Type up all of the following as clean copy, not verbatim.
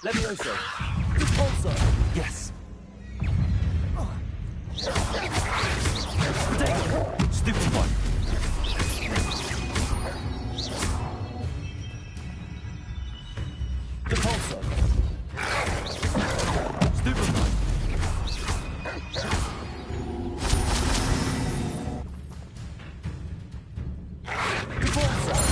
Levioso! Repulsor! Yes! Protego! Stupid one! Repulsor! Stupid one! Repulsor!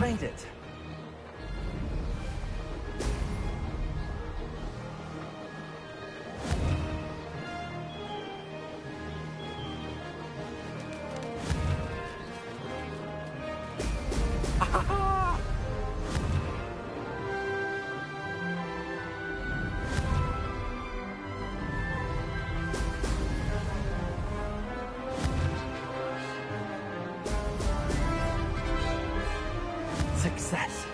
Made it! Success!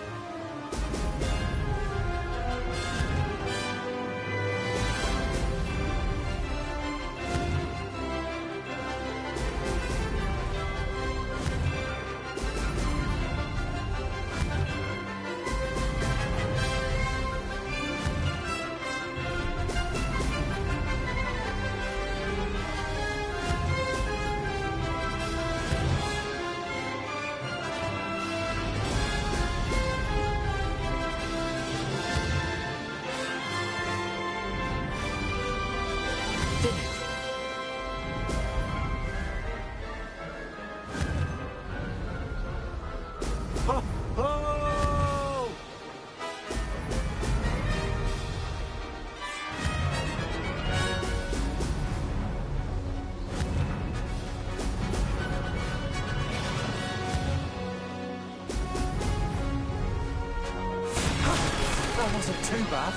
That wasn't too bad.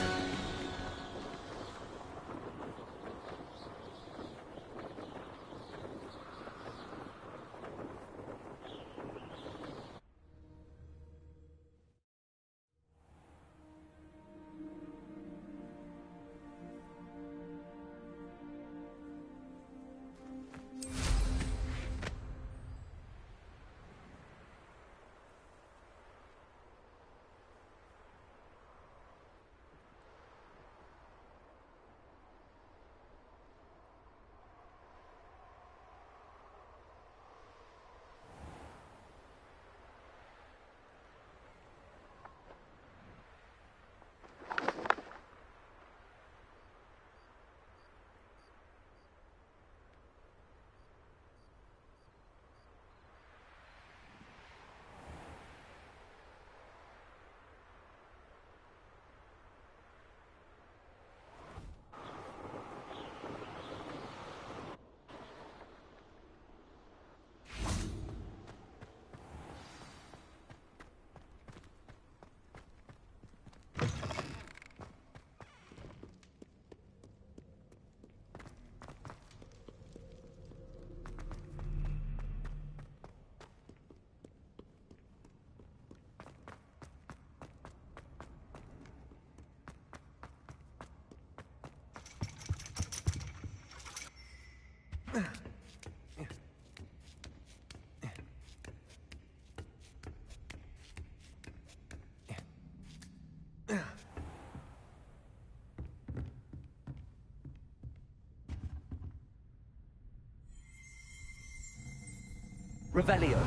Revelio.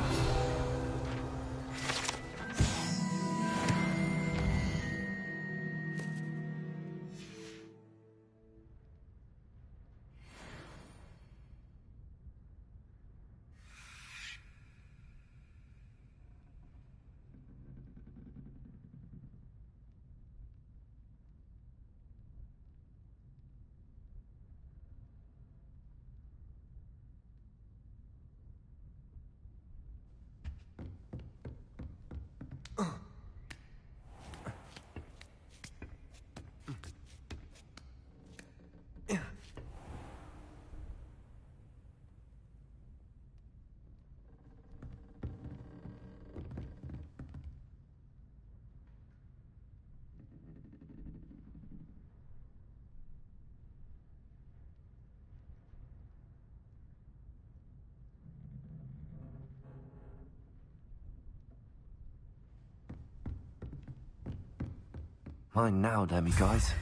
Mine now, damn you guys.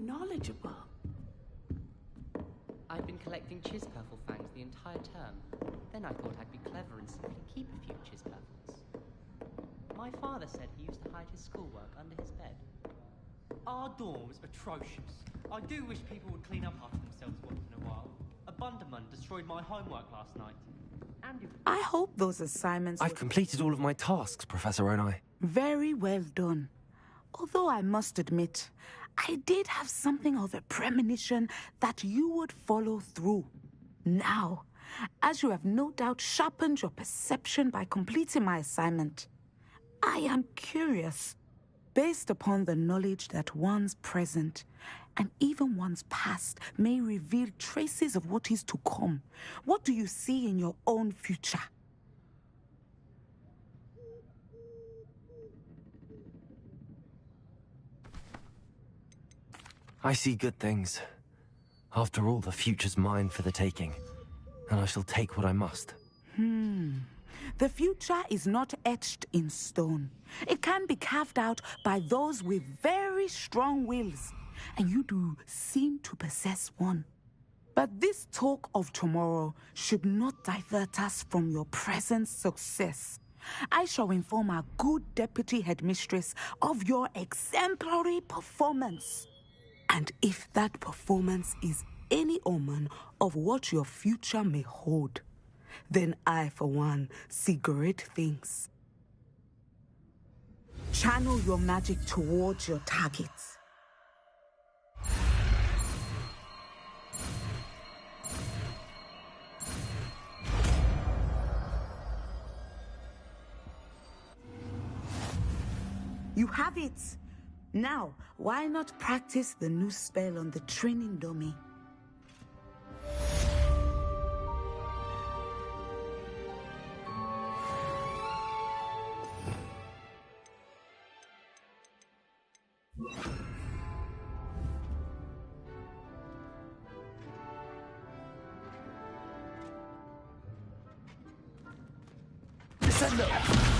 Knowledgeable. I've been collecting Chispurple fangs the entire term. Then I thought I'd be clever and simply keep a few Chispurples. My father said he used to hide his schoolwork under his bed. Our dorm's atrocious. I do wish people would clean up after themselves once in a while. A Bunderman destroyed my homework last night. And it... I hope those assignments I've completed all of my tasks, Professor Onai. Very well done. Although I must admit, I did have something of a premonition that you would follow through. Now, as you have no doubt sharpened your perception by completing my assignment, I am curious, based upon the knowledge that one's present and even one's past may reveal traces of what is to come. What do you see in your own future? I see good things. After all, the future's mine for the taking, and I shall take what I must. The future is not etched in stone. It can be carved out by those with very strong wills, and you do seem to possess one. But this talk of tomorrow should not divert us from your present success. I shall inform our good deputy headmistress of your exemplary performance. And if that performance is any omen of what your future may hold, then I, for one, see great things. Channel your magic towards your targets. You have it. Now, why not practice the new spell on the training dummy?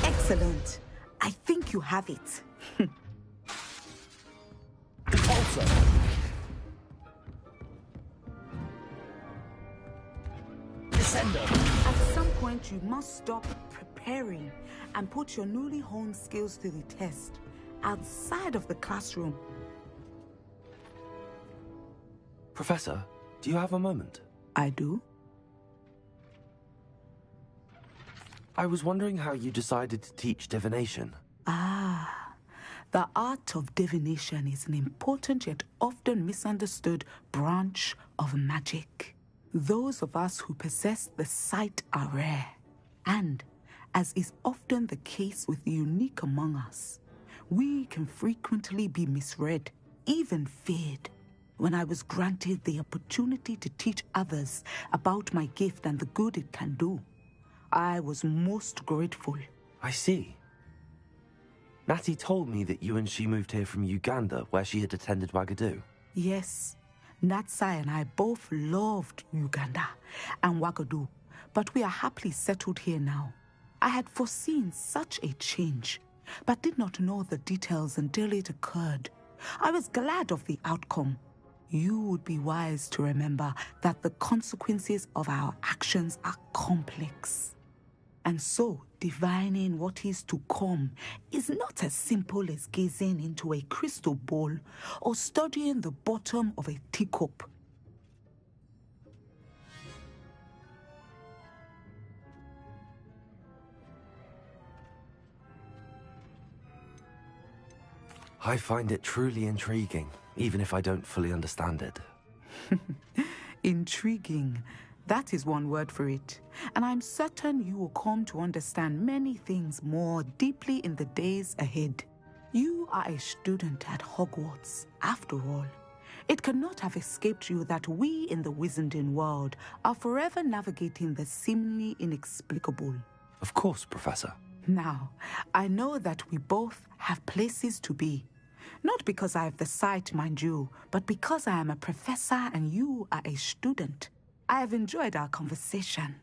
Excellent. I think you have it. At some point, you must stop preparing and put your newly honed skills to the test outside of the classroom. Professor, do you have a moment? I do. I was wondering how you decided to teach divination. The art of divination is an important yet often misunderstood branch of magic. Those of us who possess the sight are rare, and, as is often the case with the unique among us, we can frequently be misread, even feared. When I was granted the opportunity to teach others about my gift and the good it can do, I was most grateful. I see. Natty told me that you and she moved here from Uganda, where she had attended Wagadu. Yes, Natsai and I both loved Uganda and Wagadu, but we are happily settled here now. I had foreseen such a change, but did not know the details until it occurred. I was glad of the outcome. You would be wise to remember that the consequences of our actions are complex. And so, divining what is to come is not as simple as gazing into a crystal ball or studying the bottom of a teacup. I find it truly intriguing, even if I don't fully understand it. Intriguing. That is one word for it. And I'm certain you will come to understand many things more deeply in the days ahead. You are a student at Hogwarts, after all. It cannot have escaped you that we in the Wizarding world are forever navigating the seemingly inexplicable. Of course, Professor. Now, I know that we both have places to be. Not because I have the sight, mind you, but because I am a professor and you are a student. I have enjoyed our conversation.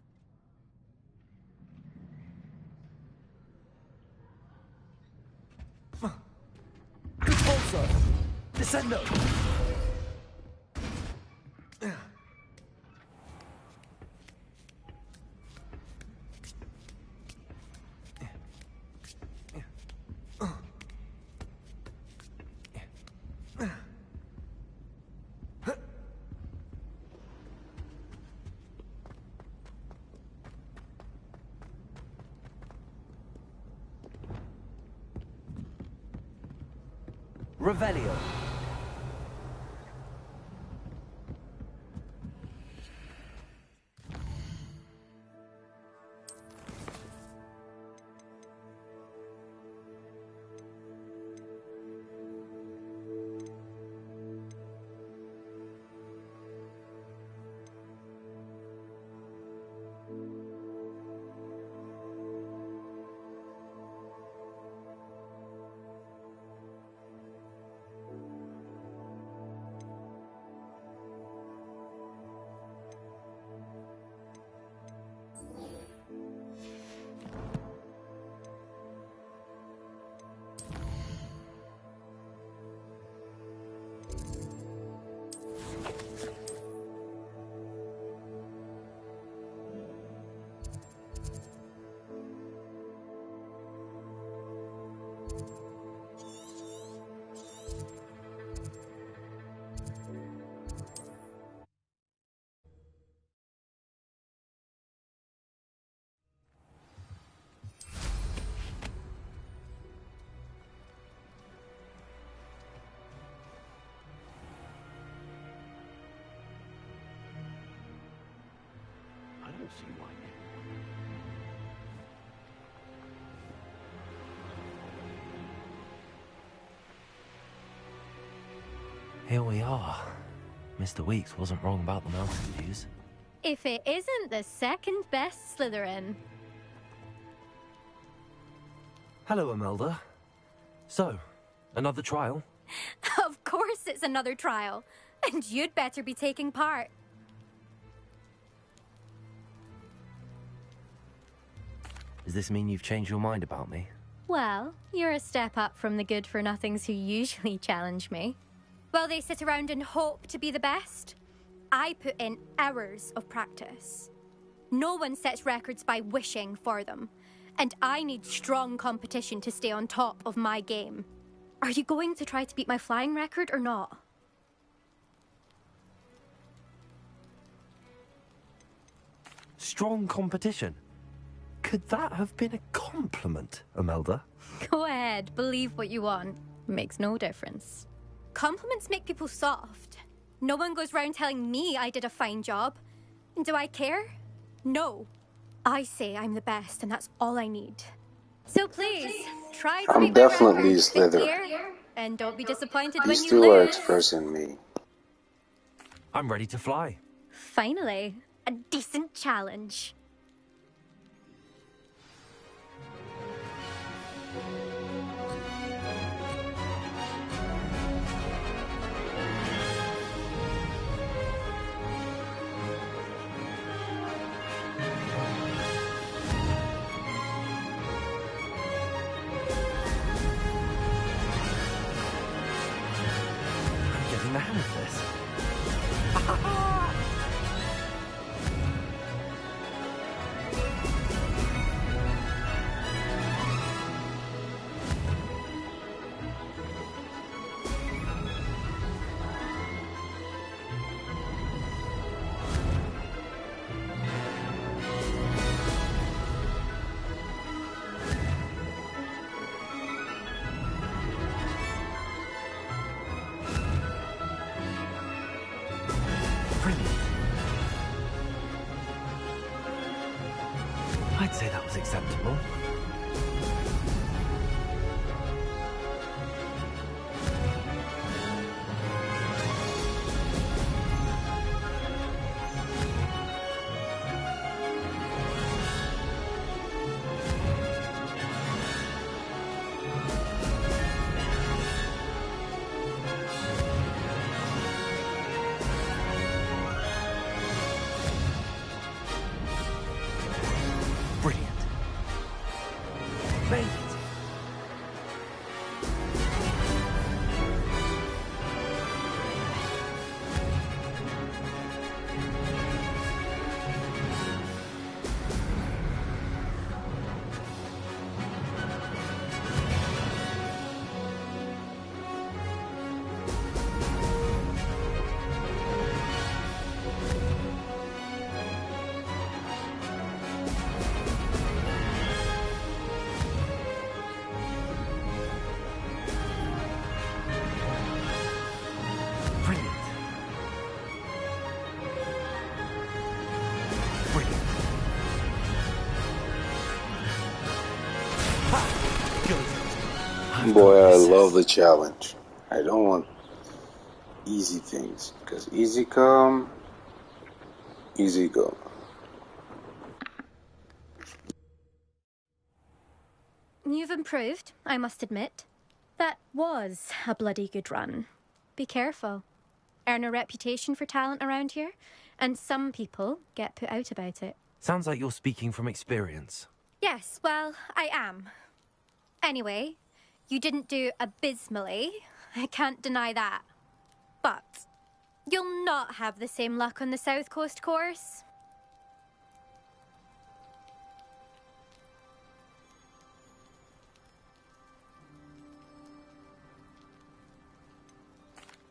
Repulsor! Descendo! Revelio. I don't see why. Here we are. Mr. Weeks wasn't wrong about the mountain views. If it isn't the second best Slytherin. Hello, Imelda. So, another trial? Of course it's another trial. And you'd better be taking part. Does this mean you've changed your mind about me? Well, you're a step up from the good-for-nothings who usually challenge me. While they sit around and hope to be the best, I put in hours of practice. No one sets records by wishing for them, and I need strong competition to stay on top of my game. Are you going to try to beat my flying record or not? Strong competition? Could that have been a compliment, Imelda? Go ahead, believe what you want. Makes no difference. Compliments make people soft. No one goes round telling me I did a fine job. And do I care? No. I say I'm the best, and that's all I need. So please, try to I'm beat my definitely record this Slytherin. year, and don't be disappointed when These you two are lose. expressing me. I'm ready to fly. Finally, a decent challenge. I'm getting the hang of this. Brilliant. I'd say that was acceptable. Brilliant. Made it. Brilliant. Brilliant. Ha! Good. I've Boy, got I this. love the challenge. I don't want easy things, because easy come, easy go. You've improved, I must admit. That was a bloody good run. Be careful. Earn a reputation for talent around here, and some people get put out about it. Sounds like you're speaking from experience. Yes, well, I am. Anyway, you didn't do abysmally. I can't deny that. But you'll not have the same luck on the South Coast course.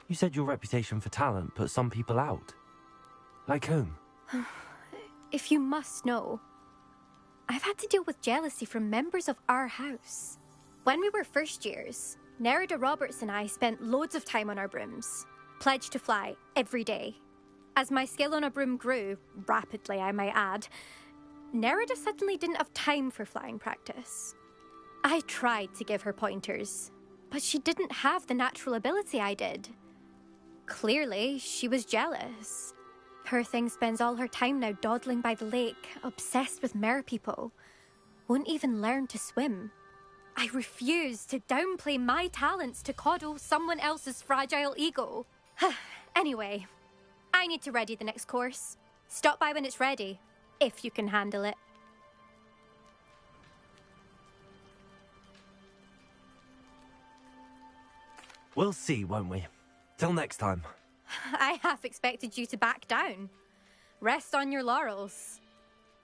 You said your reputation for talent put some people out. Like whom? If you must know, I've had to deal with jealousy from members of our house. When we were first years, Nerida Roberts and I spent loads of time on our brooms, pledged to fly every day. As my skill on a broom grew, rapidly I might add, Nerida suddenly didn't have time for flying practice. I tried to give her pointers, but she didn't have the natural ability I did. Clearly, she was jealous. Poor thing spends all her time now dawdling by the lake, obsessed with mer-people. Won't even learn to swim. I refuse to downplay my talents to coddle someone else's fragile ego. Anyway, I need to ready the next course. Stop by when it's ready, if you can handle it. We'll see, won't we? Till next time. I half expected you to back down. Rest on your laurels.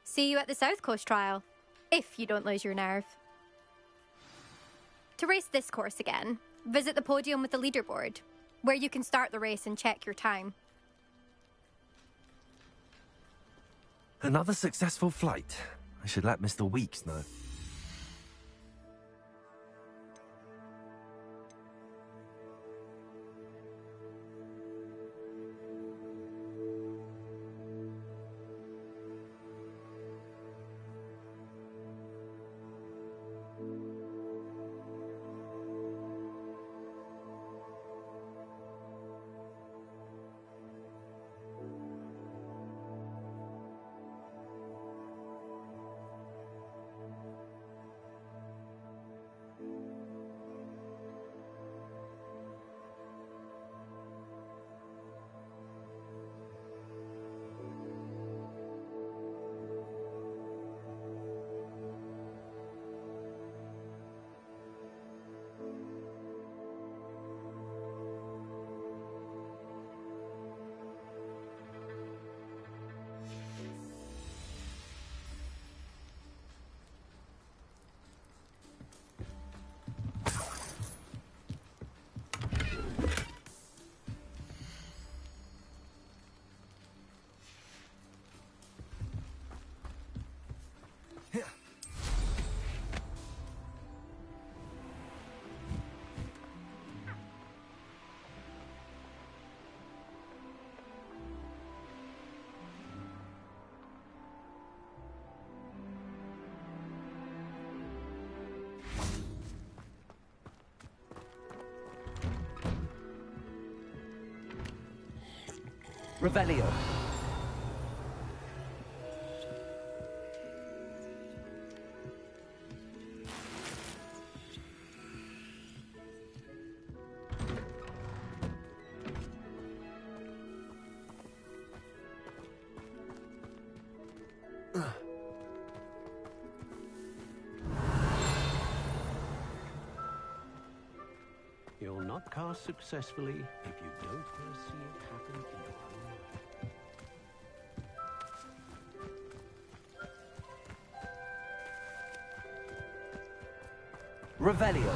See you at the South Coast trial, if you don't lose your nerve. To race this course again, visit the podium with the leaderboard, where you can start the race and check your time. Another successful flight. I should let Mr. Weeks know. Revelio. You'll not cast successfully if you don't first see it happen in your own life. Revelio.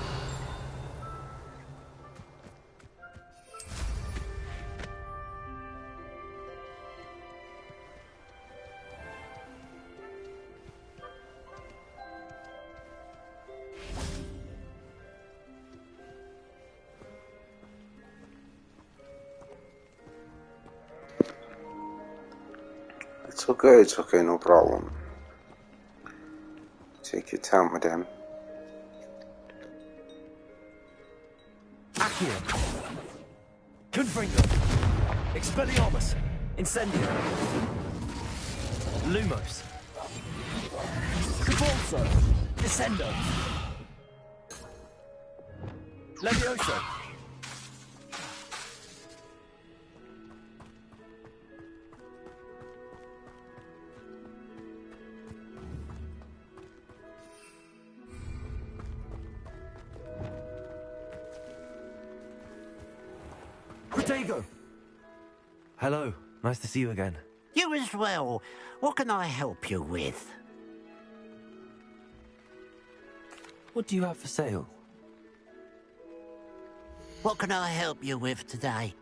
It's okay, no problem. Take your time, madam. Accio. Confringo. Expelliarmus. Incendio. Lumos. Cabalso. Descendo. Levioso. Protego. Hello. Nice to see you again. You as well. What can I help you with? What do you have for sale? What can I help you with today?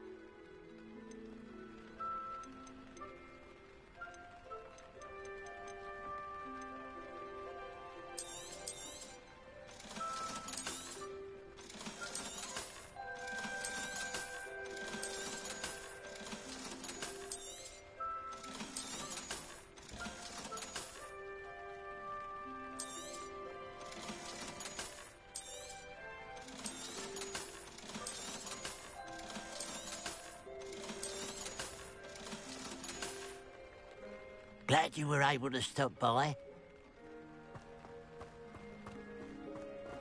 Glad you were able to stop by.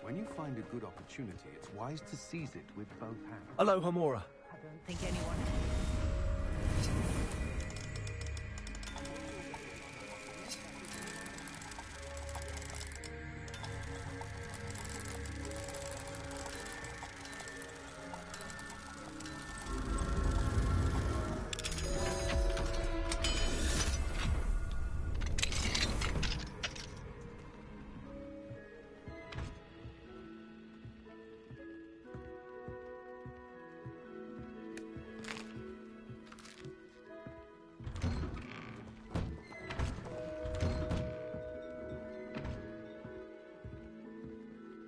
When you find a good opportunity, it's wise to seize it with both hands. Hello, Hamura. I don't think anyone...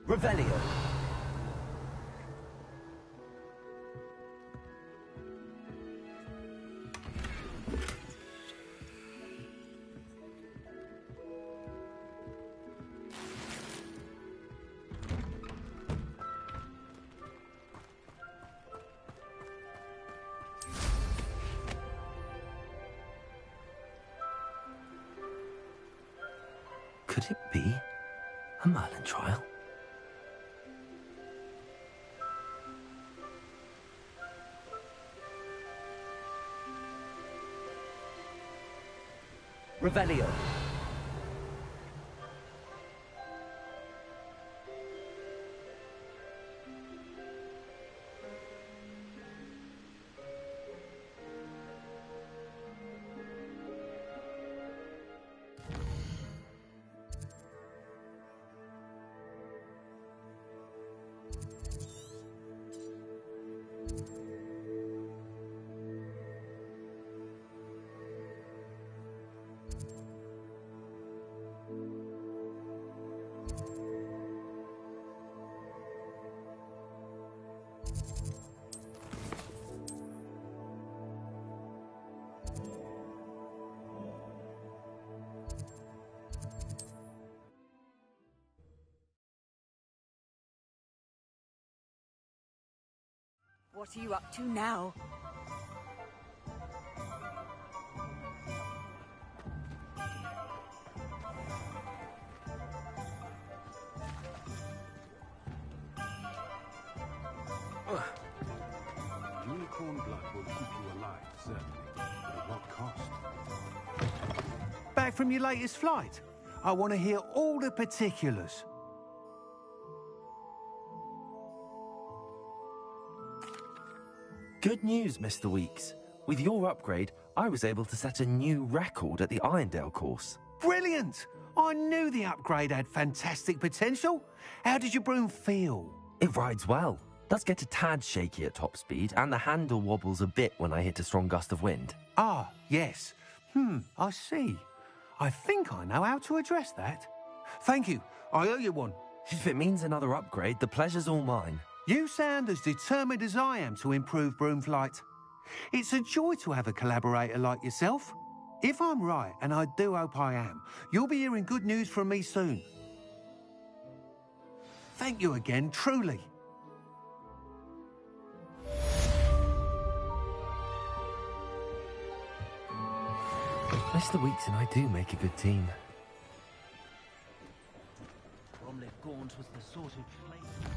Revelio. Could it be a Merlin trial? Revelio. What are you up to now? Unicorn blood will keep you alive, certainly. But at what cost? Back from your latest flight? I want to hear all the particulars. Good news, Mr. Weeks. With your upgrade, I was able to set a new record at the Irondale course. Brilliant! I knew the upgrade had fantastic potential. How did your broom feel? It rides well. Does get a tad shaky at top speed, and the handle wobbles a bit when I hit a strong gust of wind. Ah, yes. I see. I think I know how to address that. Thank you. I owe you one. If it means another upgrade, the pleasure's all mine. You sound as determined as I am to improve broom flight. It's a joy to have a collaborator like yourself. If I'm right, and I do hope I am, you'll be hearing good news from me soon. Thank you again, truly. Mr. Weeks and I do make a good team. Bromley Gaunt was the sort of flame.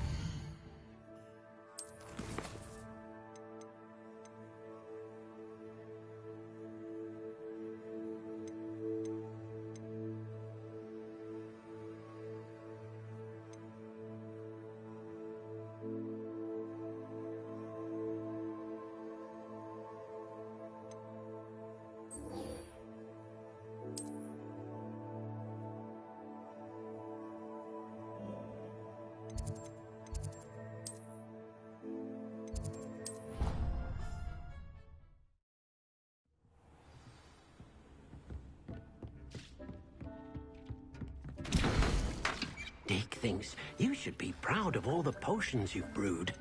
Dick thinks you should be proud of all the potions you've brewed.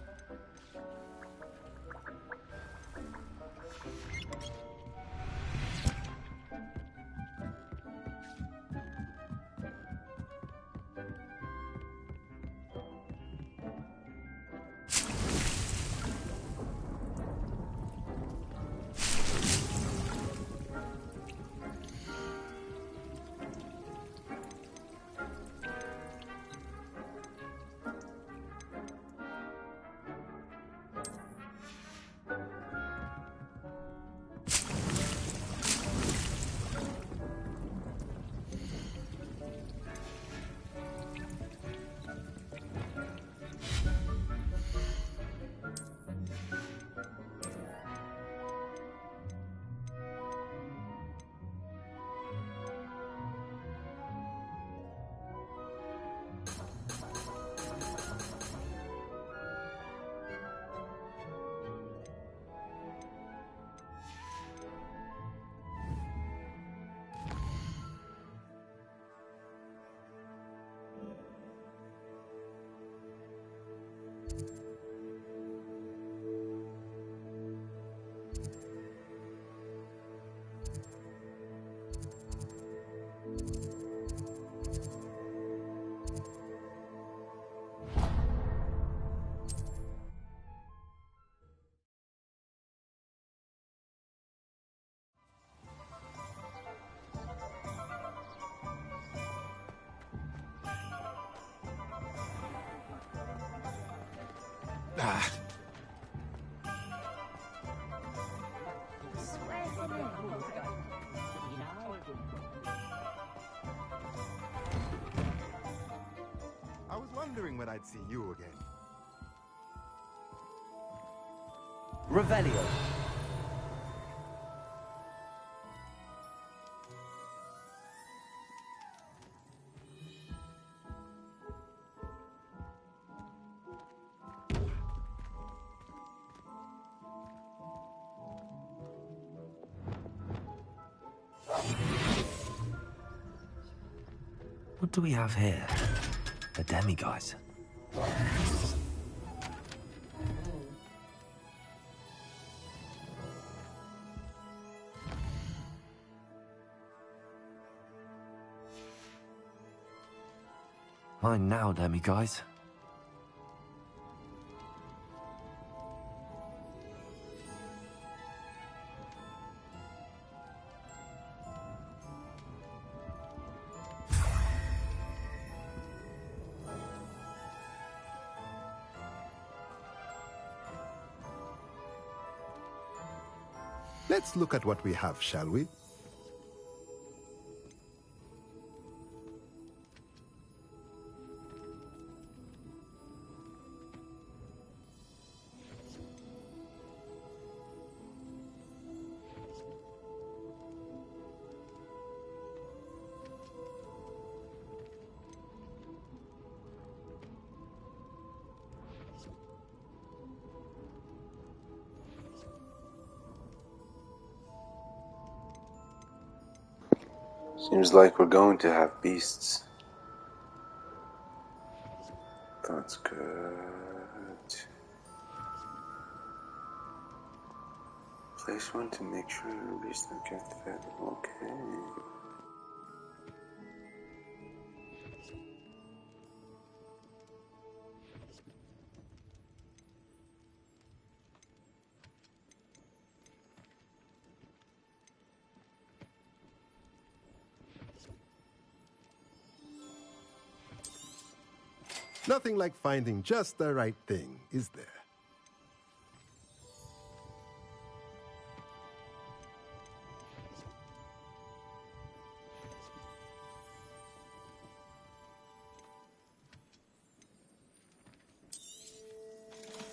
Ah. I was wondering when I'd see you again. Revelio. What do we have here? A demiguise. Mine now, demiguise. Let's look at what we have, shall we? Seems like we're going to have beasts. That's good. Place one to make sure the beasts don't get fed. Okay. Nothing like finding just the right thing, is there?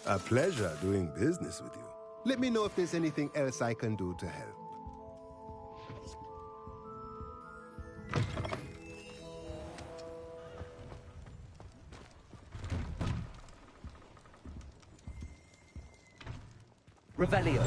A pleasure doing business with you. Let me know if there's anything else I can do to help. Revelio.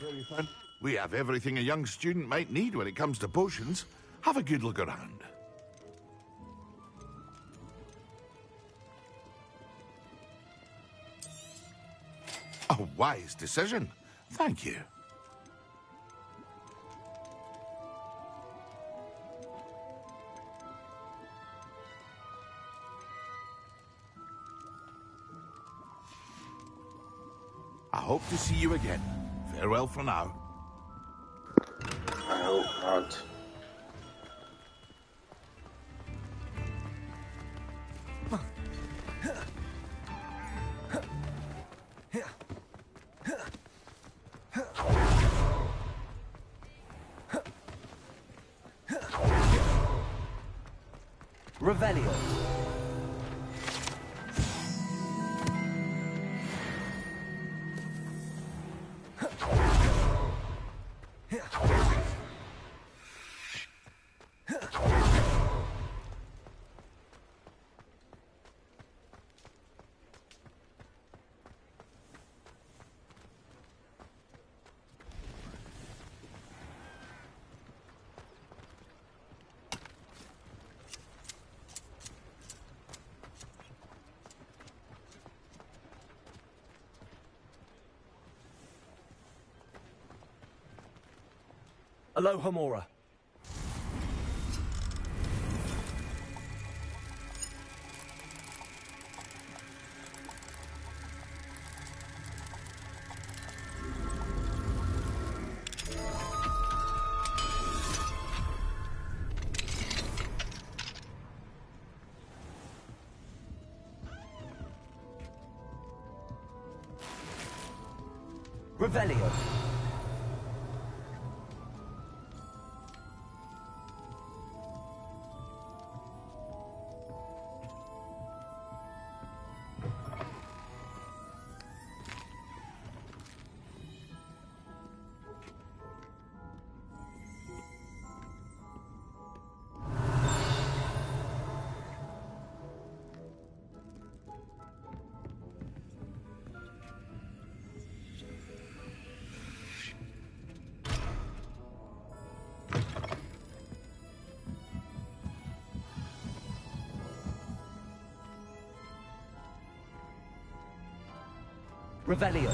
Fairy friend. We have everything a young student might need when it comes to potions. Have a good look around. A wise decision. Thank you. I hope to see you again. Farewell for now. I hope not. Revelio. Aloha Mora. Revelio. Revelio.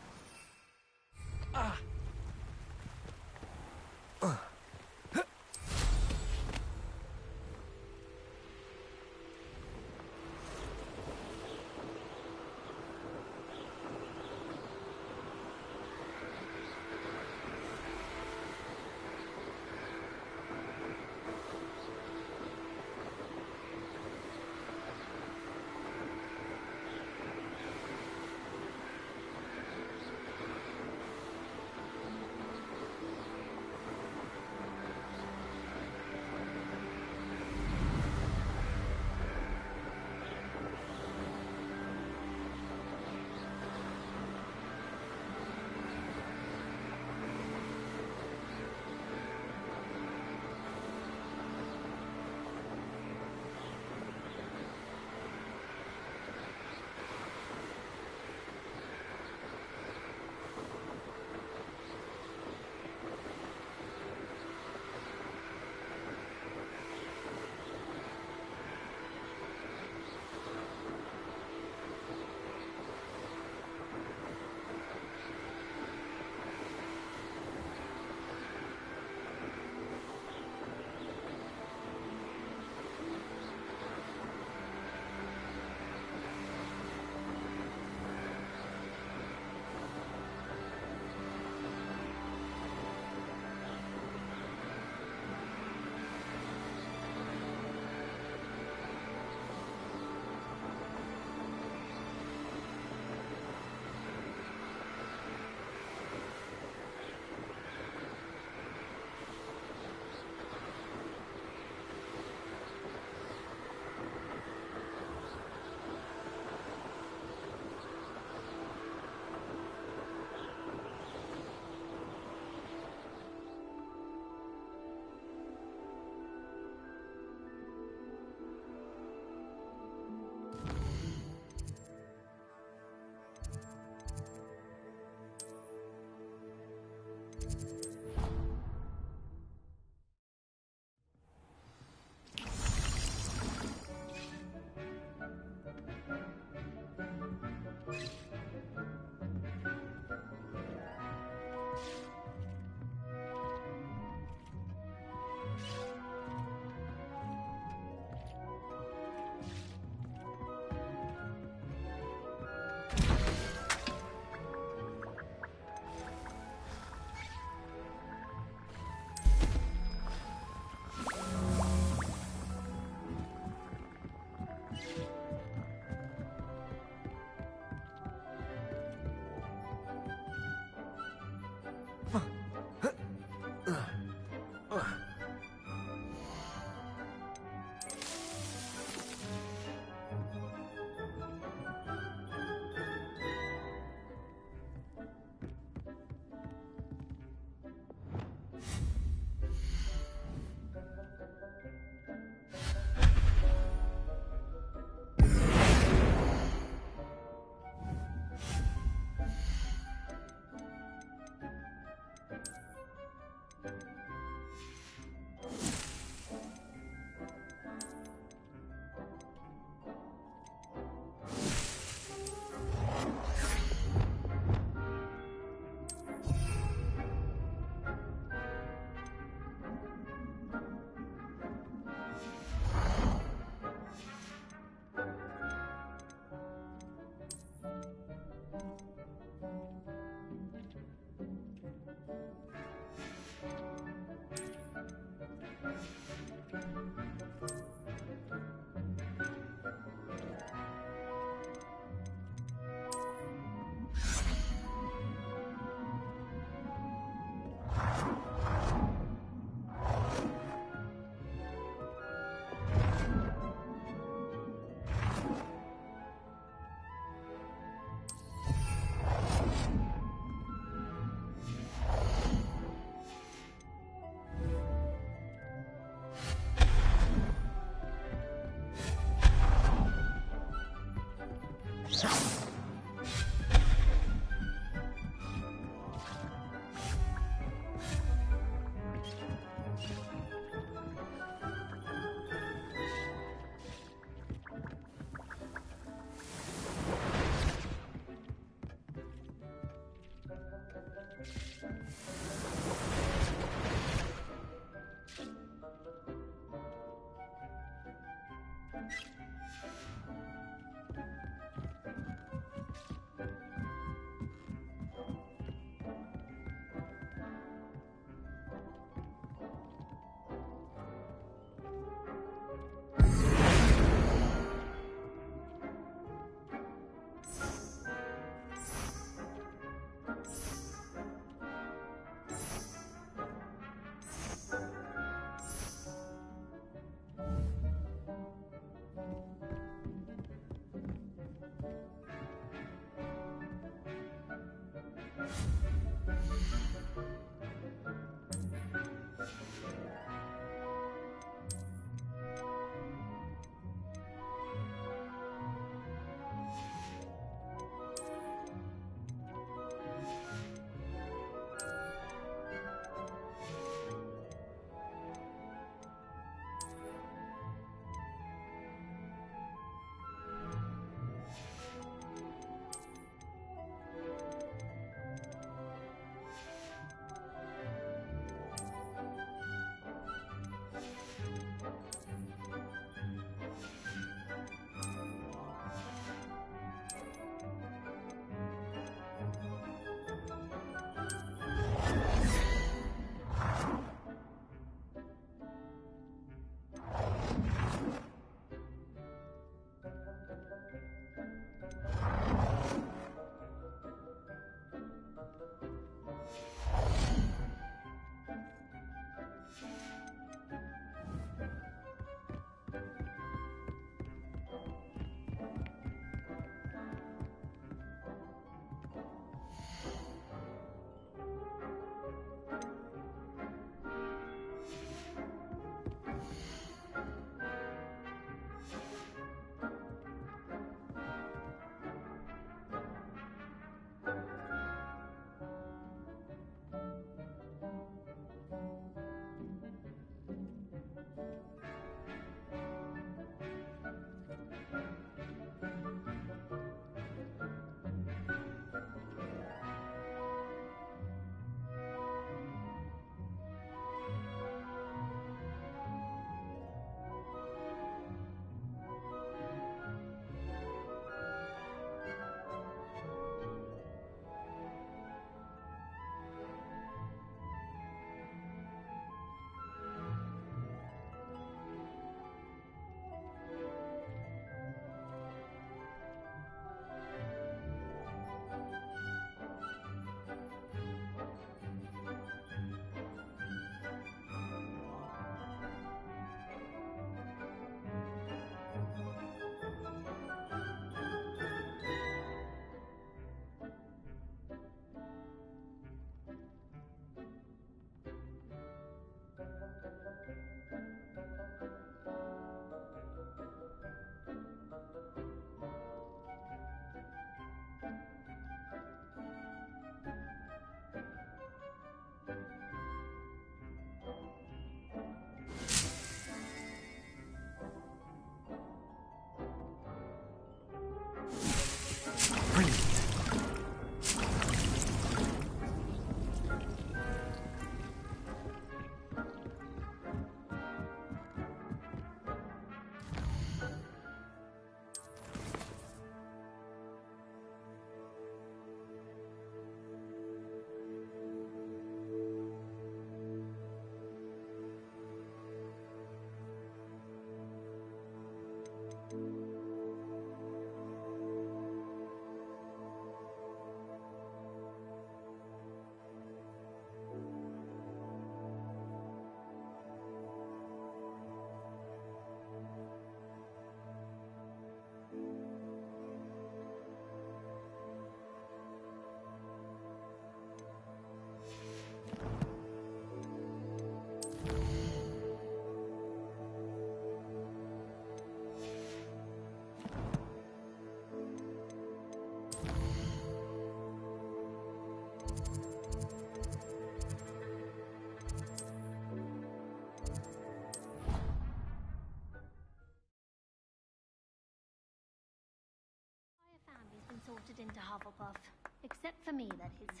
grafted into Hufflepuff. Except for me, that is.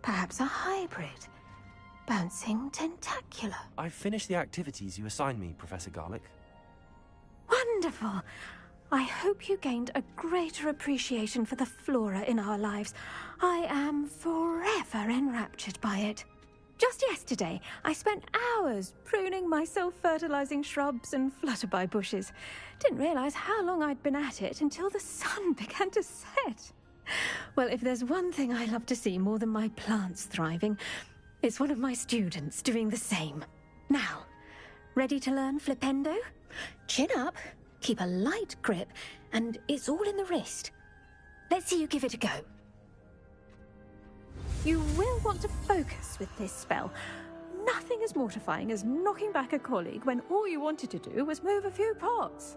Perhaps a hybrid. Bouncing tentacular. I've finished the activities you assigned me, Professor Garlick. Wonderful! I hope you gained a greater appreciation for the flora in our lives. I am forever enraptured by it. Just yesterday, I spent hours pruning my self-fertilizing shrubs and flutterby bushes. Didn't realize how long I'd been at it until the sun began to set. Well, if there's one thing I love to see more than my plants thriving, it's one of my students doing the same. Now, ready to learn Flipendo? Chin up, keep a light grip, and it's all in the wrist. Let's see you give it a go. You will want to focus with this spell. Nothing as mortifying as knocking back a colleague when all you wanted to do was move a few pots.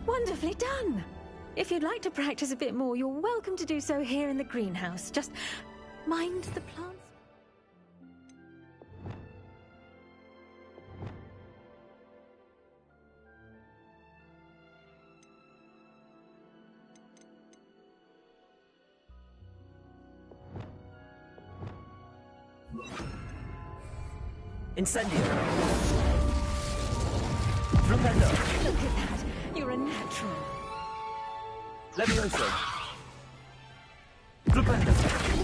Wonderfully done! If you'd like to practice a bit more, you're welcome to do so here in the greenhouse. Just mind the plants. Incendio! Flipendo! Look at that! You're a natural. Levioso! Flipendo!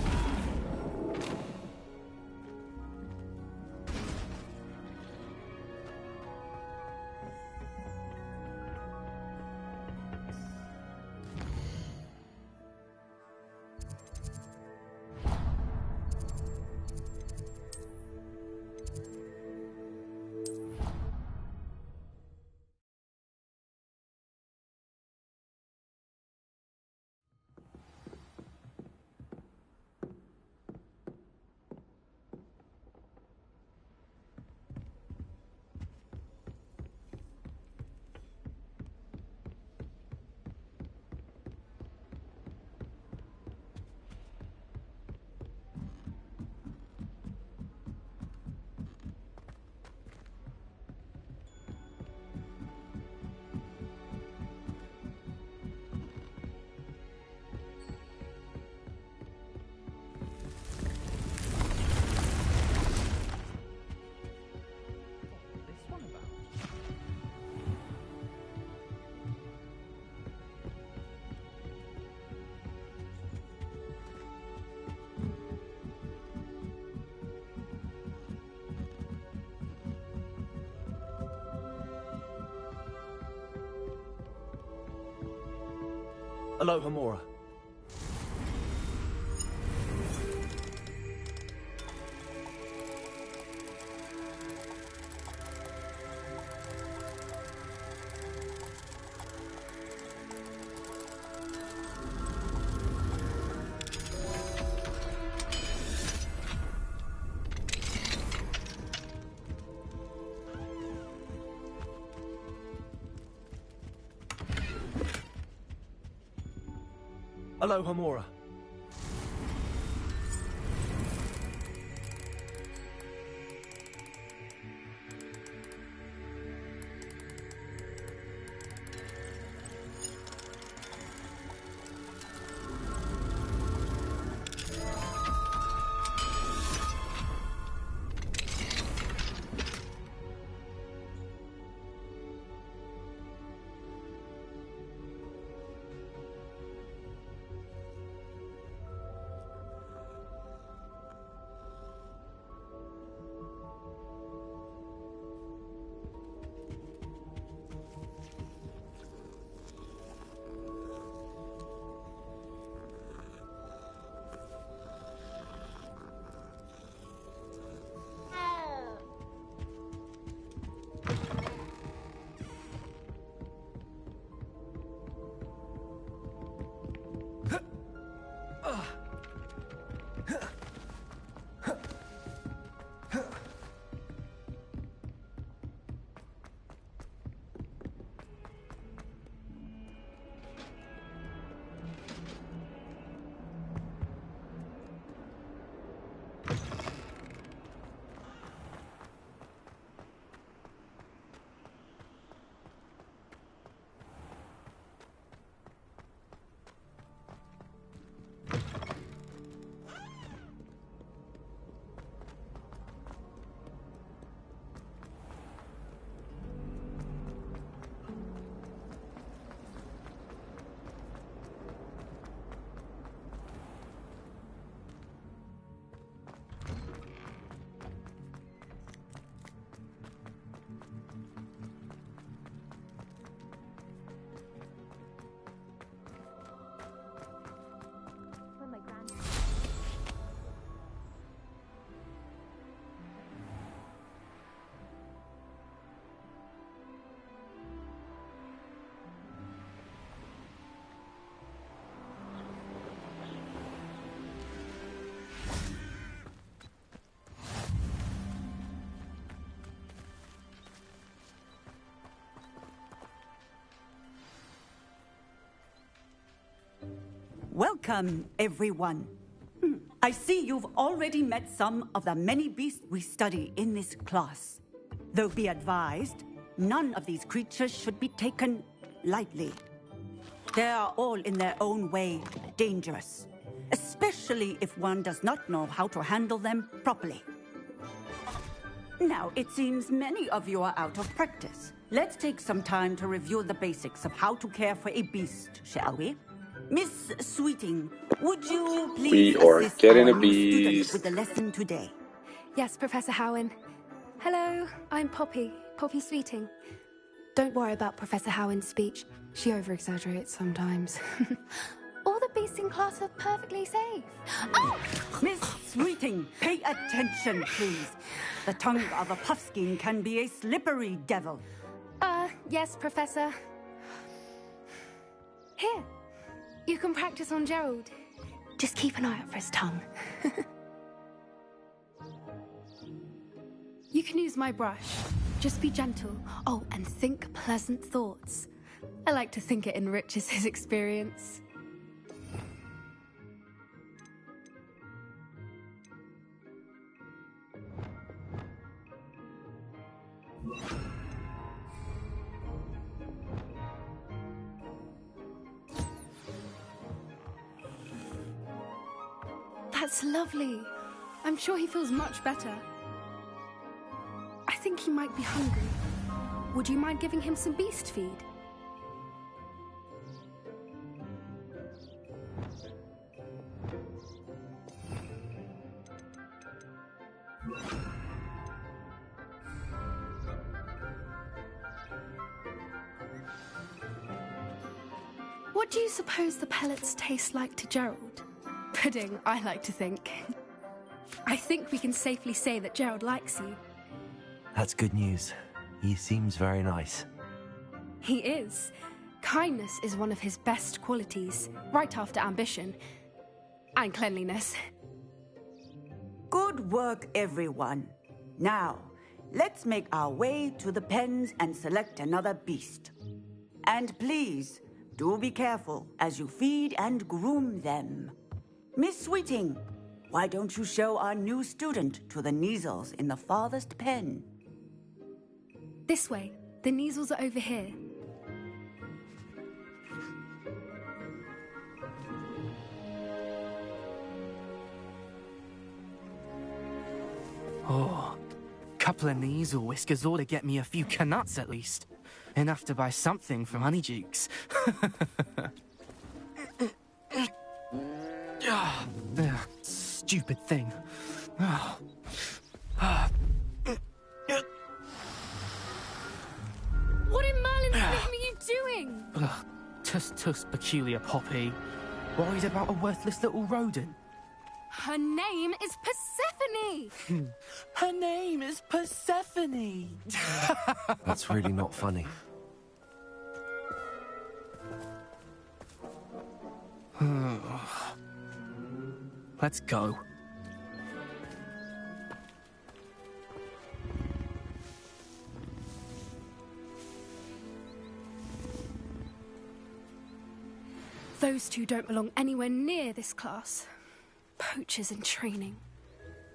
Aloha Mora. Aloha, Mora. Welcome, everyone. I see you've already met some of the many beasts we study in this class. Though be advised, none of these creatures should be taken lightly. They are all in their own way dangerous, especially if one does not know how to handle them properly. Now, it seems many of you are out of practice. Let's take some time to review the basics of how to care for a beast, shall we? Miss Sweeting, would you please assist our new student with the lesson today? Yes, Professor Howen. Hello, I'm Poppy Sweeting. Don't worry about Professor Howen's speech. She over-exaggerates sometimes. All the beasts in class are perfectly safe. Oh! Miss Sweeting, pay attention, please. The tongue of a puffskein can be a slippery devil. Yes, Professor. Here, you can practice on Gerald. Just keep an eye out for his tongue. You can use my brush. Just be gentle. Oh, and think pleasant thoughts. I like to think it enriches his experience. That's lovely. I'm sure he feels much better. I think he might be hungry. Would you mind giving him some beast feed? What do you suppose the pellets taste like to Gerald? Pudding, I like to think. I think we can safely say that Gerald likes you. That's good news. He seems very nice. He is. Kindness is one of his best qualities, right after ambition. And cleanliness. Good work, everyone. Now, let's make our way to the pens and select another beast. And please, Do be careful as you feed and groom them. Miss Sweeting, why don't you show our new student to the Kneazles in the farthest pen? This way. The Kneazles are over here. Oh, couple of Kneazle whiskers ought to get me a few canuts at least. Enough to buy something from Honeydukes. Stupid thing. What in Merlin's name are you doing? Tuss, peculiar Poppy. Worried about a worthless little rodent? Her name is Persephone! Her name is Persephone! That's really not funny. Let's go. Those two don't belong anywhere near this class. Poachers in training.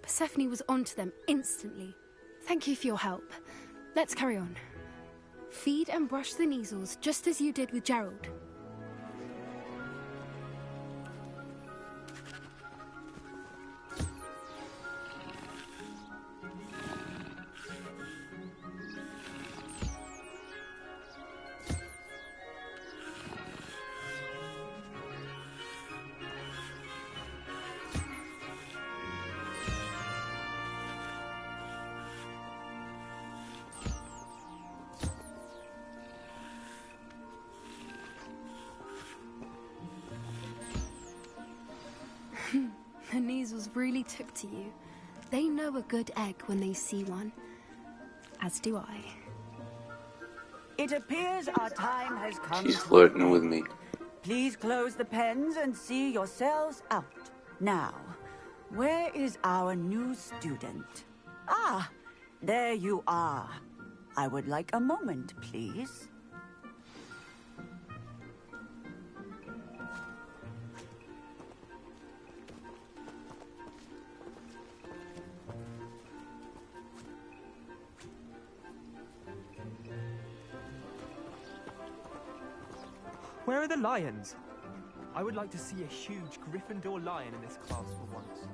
Persephone was onto them instantly. Thank you for your help. Let's carry on. Feed and brush the Kneazles just as you did with Gerald. The Kneazles really took to you. They know a good egg when they see one. As do I. It appears our time has come. She's flirting with me. Please close the pens and see yourselves out. Now, where is our new student? Ah, there you are. I would like a moment, please. Where are the lions? I would like to see a huge Gryffindor lion in this class for once.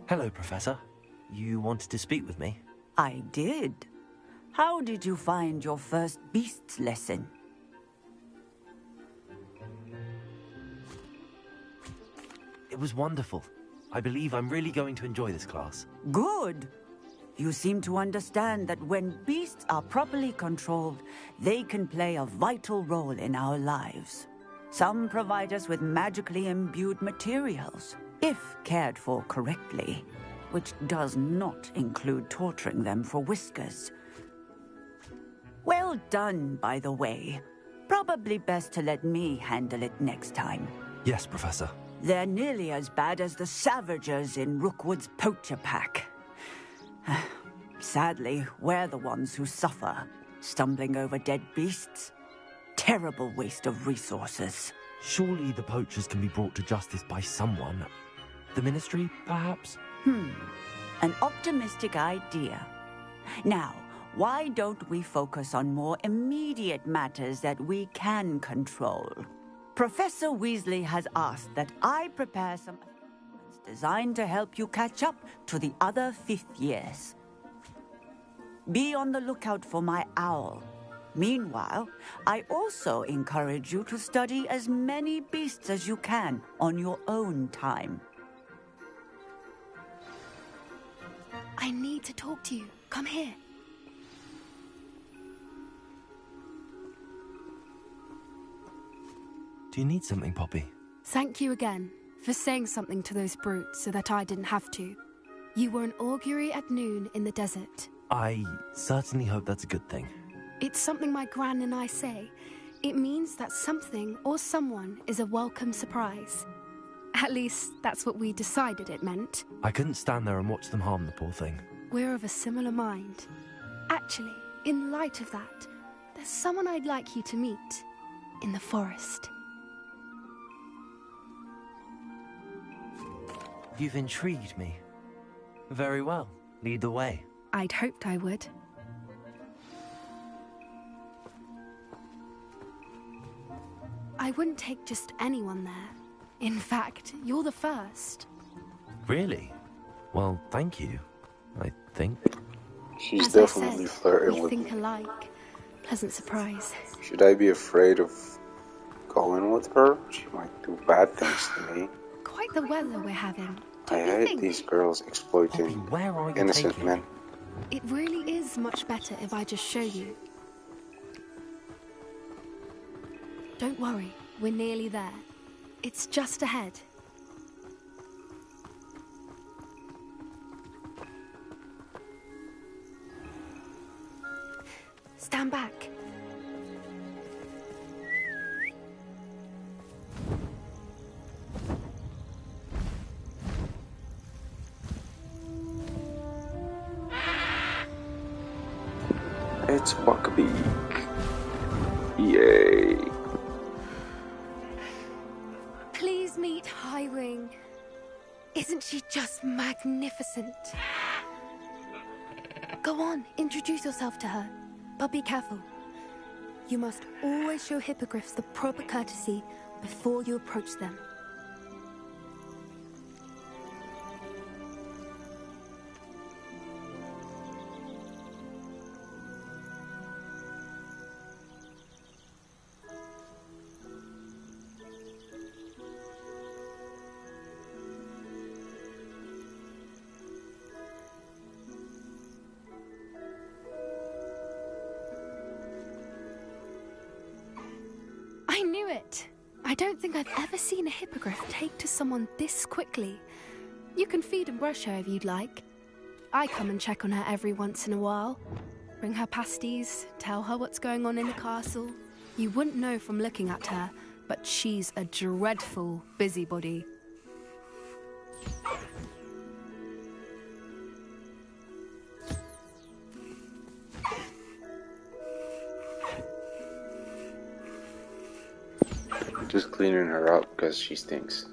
Hello, Professor. You wanted to speak with me? I did. How did you find your first beasts lesson? It was wonderful. I believe I'm really going to enjoy this class. Good. You seem to understand that when beasts are properly controlled, they can play a vital role in our lives. Some provide us with magically imbued materials, if cared for correctly, which does not include torturing them for whiskers. Well done, by the way. Probably best to let me handle it next time. Yes, Professor. They're nearly as bad as the Savagers in Rookwood's poacher pack. Sadly, we're the ones who suffer, stumbling over dead beasts. Terrible waste of resources. Surely the poachers can be brought to justice by someone. The Ministry, perhaps? An optimistic idea. Now, why don't we focus on more immediate matters that we can control? Professor Weasley has asked that I prepare some assignments designed to help you catch up to the other 5th years. Be on the lookout for my owl. Meanwhile, I also encourage you to study as many beasts as you can on your own time. I need to talk to you. Come here. Do you need something, Poppy? Thank you again for saying something to those brutes so that I didn't have to. You were an augury at noon in the desert. I certainly hope that's a good thing. It's something my gran and I say. It means that something or someone is a welcome surprise. At least, that's what we decided it meant. I couldn't stand there and watch them harm the poor thing. We're of a similar mind. Actually, in light of that, there's someone I'd like you to meet in the forest. You've intrigued me. Very well. Lead the way. I'd hoped I would. I wouldn't take just anyone there. In fact, you're the first. Really? Well, thank you, I think. She's As definitely I said, flirting we with think me. alike. Pleasant surprise. Should I be afraid of going with her? She might do bad things to me. Quite the weather we're having. I hate these girls exploiting where are you innocent taking men. It really is much better if I just show you. Don't worry, we're nearly there. It's just ahead. Stand back. It's Buckbeak. Yay. Please meet Highwing. Isn't she just magnificent? Go on, introduce yourself to her. But be careful. You must always show hippogriffs the proper courtesy before you approach them. I knew it! I don't think I've ever seen a hippogriff take to someone this quickly. You can feed and brush her if you'd like. I come and check on her every once in a while. Bring her pasties, tell her what's going on in the castle. You wouldn't know from looking at her, but she's a dreadful busybody. Just cleaning her up because she stinks.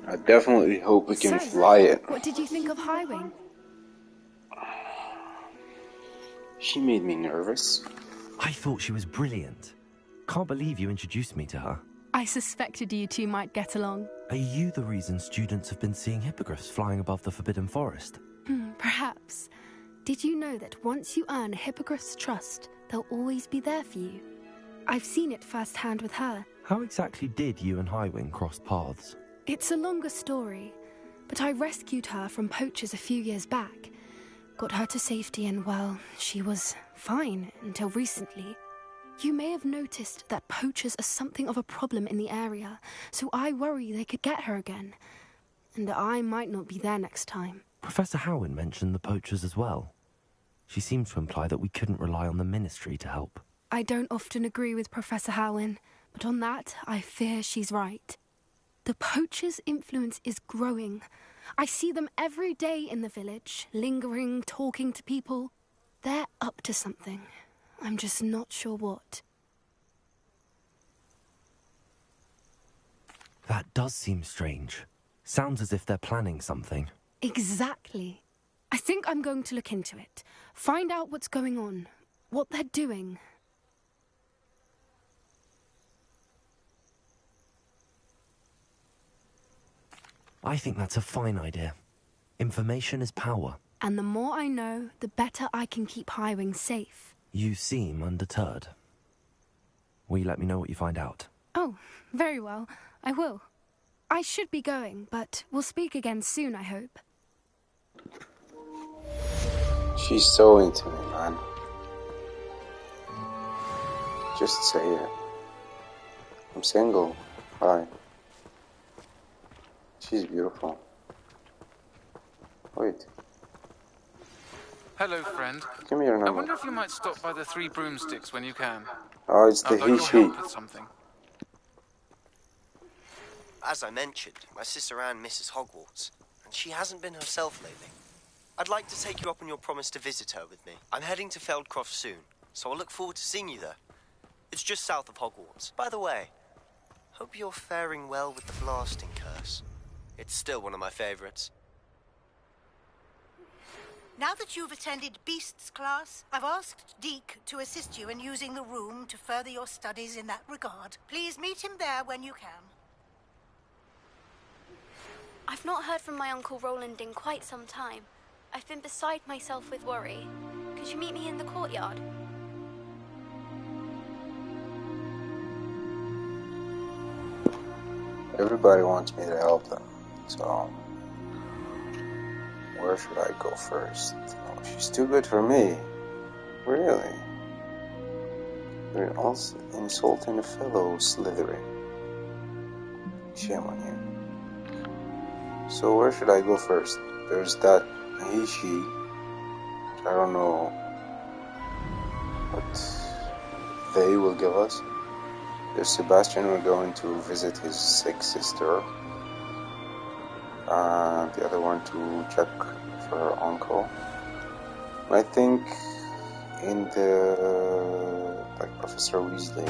I definitely hope we can fly it. What did you think of Highwing? She made me nervous. I thought she was brilliant. Can't believe you introduced me to her. I suspected you two might get along. Are you the reason students have been seeing hippogriffs flying above the Forbidden Forest? Perhaps. Did you know that once you earn a hippogriff's trust, they'll always be there for you? I've seen it firsthand with her. How exactly did you and Highwing cross paths? It's a longer story, but I rescued her from poachers a few years back. Got her to safety and, well, she was fine until recently. You may have noticed that poachers are something of a problem in the area, so I worry they could get her again. And I might not be there next time. Professor Howin mentioned the poachers as well. She seemed to imply that we couldn't rely on the Ministry to help. I don't often agree with Professor Howin, but on that, I fear she's right. The poachers' influence is growing. I see them every day in the village, lingering, talking to people. They're up to something. I'm just not sure what. That does seem strange. Sounds as if they're planning something. Exactly. I think I'm going to look into it. Find out what's going on. What they're doing. I think that's a fine idea. Information is power. And the more I know, the better I can keep Highwing safe. You seem undeterred. Will you let me know what you find out? Oh, very well. I will. I should be going, but we'll speak again soon, I hope. She's so into me, man. Just say it. I'm single. Bye. She's beautiful. Wait. Hello, friend. Give me your I number. wonder if you might stop by the Three Broomsticks when you can. Oh, it's the I'd like your he-she. help with something. As I mentioned, my sister Anne misses Hogwarts, and she hasn't been herself lately. I'd like to take you up on your promise to visit her with me. I'm heading to Feldcroft soon, so I'll look forward to seeing you there. It's just south of Hogwarts. By the way, hope you're faring well with the blasting curse. It's still one of my favorites. Now that you've attended Beasts class, I've asked Deke to assist you in using the room to further your studies in that regard. Please meet him there when you can. I've not heard from my Uncle Roland in quite some time. I've been beside myself with worry. Could you meet me in the courtyard? Everybody wants me to help them, so where should I go first? Oh, she's too good for me. Really? You're also insulting a fellow Slytherin. Shame on you. So where should I go first? There's that he-she. I don't know what they will give us. There's Sebastian, we're going to visit his sick sister. The other one to check for her uncle. I think in the Professor Weasley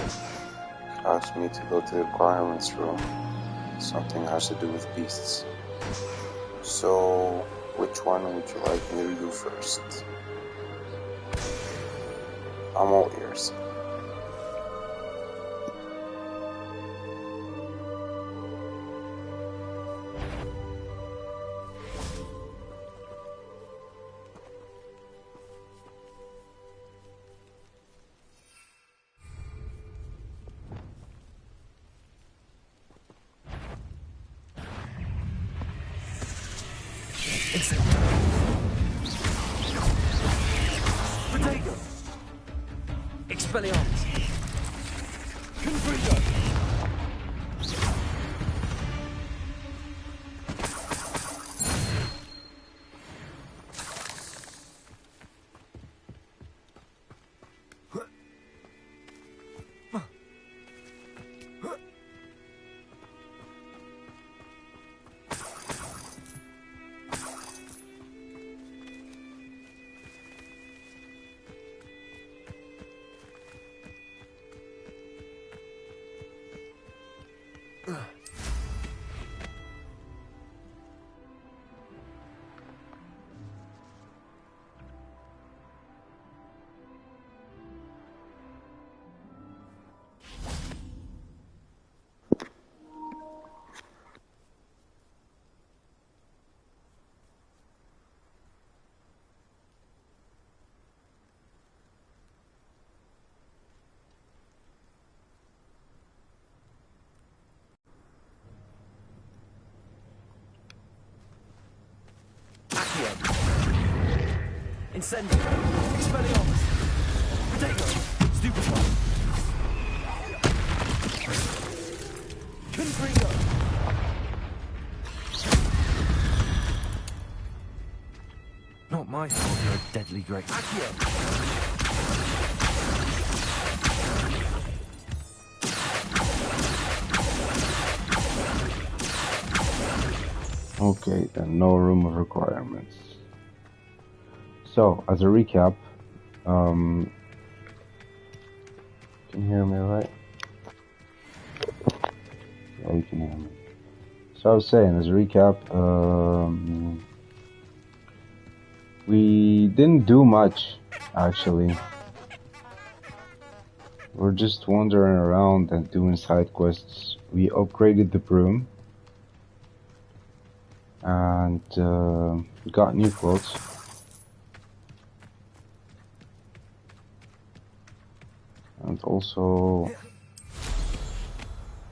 asked me to go to the requirements room. Something has to do with beasts. So which one would you like me to do first? I'm all ears. Potato! Expelliarmus! Confringo! Incendio! Expelliarmus! Potato! Stupefy! Confringo! Not my fault you're a deadly great. Okay, then no room of requirements. So, as a recap, can you hear me right? Yeah, you can hear me. So I was saying, as a recap, we didn't do much, actually. We're just wandering around and doing side quests. We upgraded the broom. And we got new clothes. And also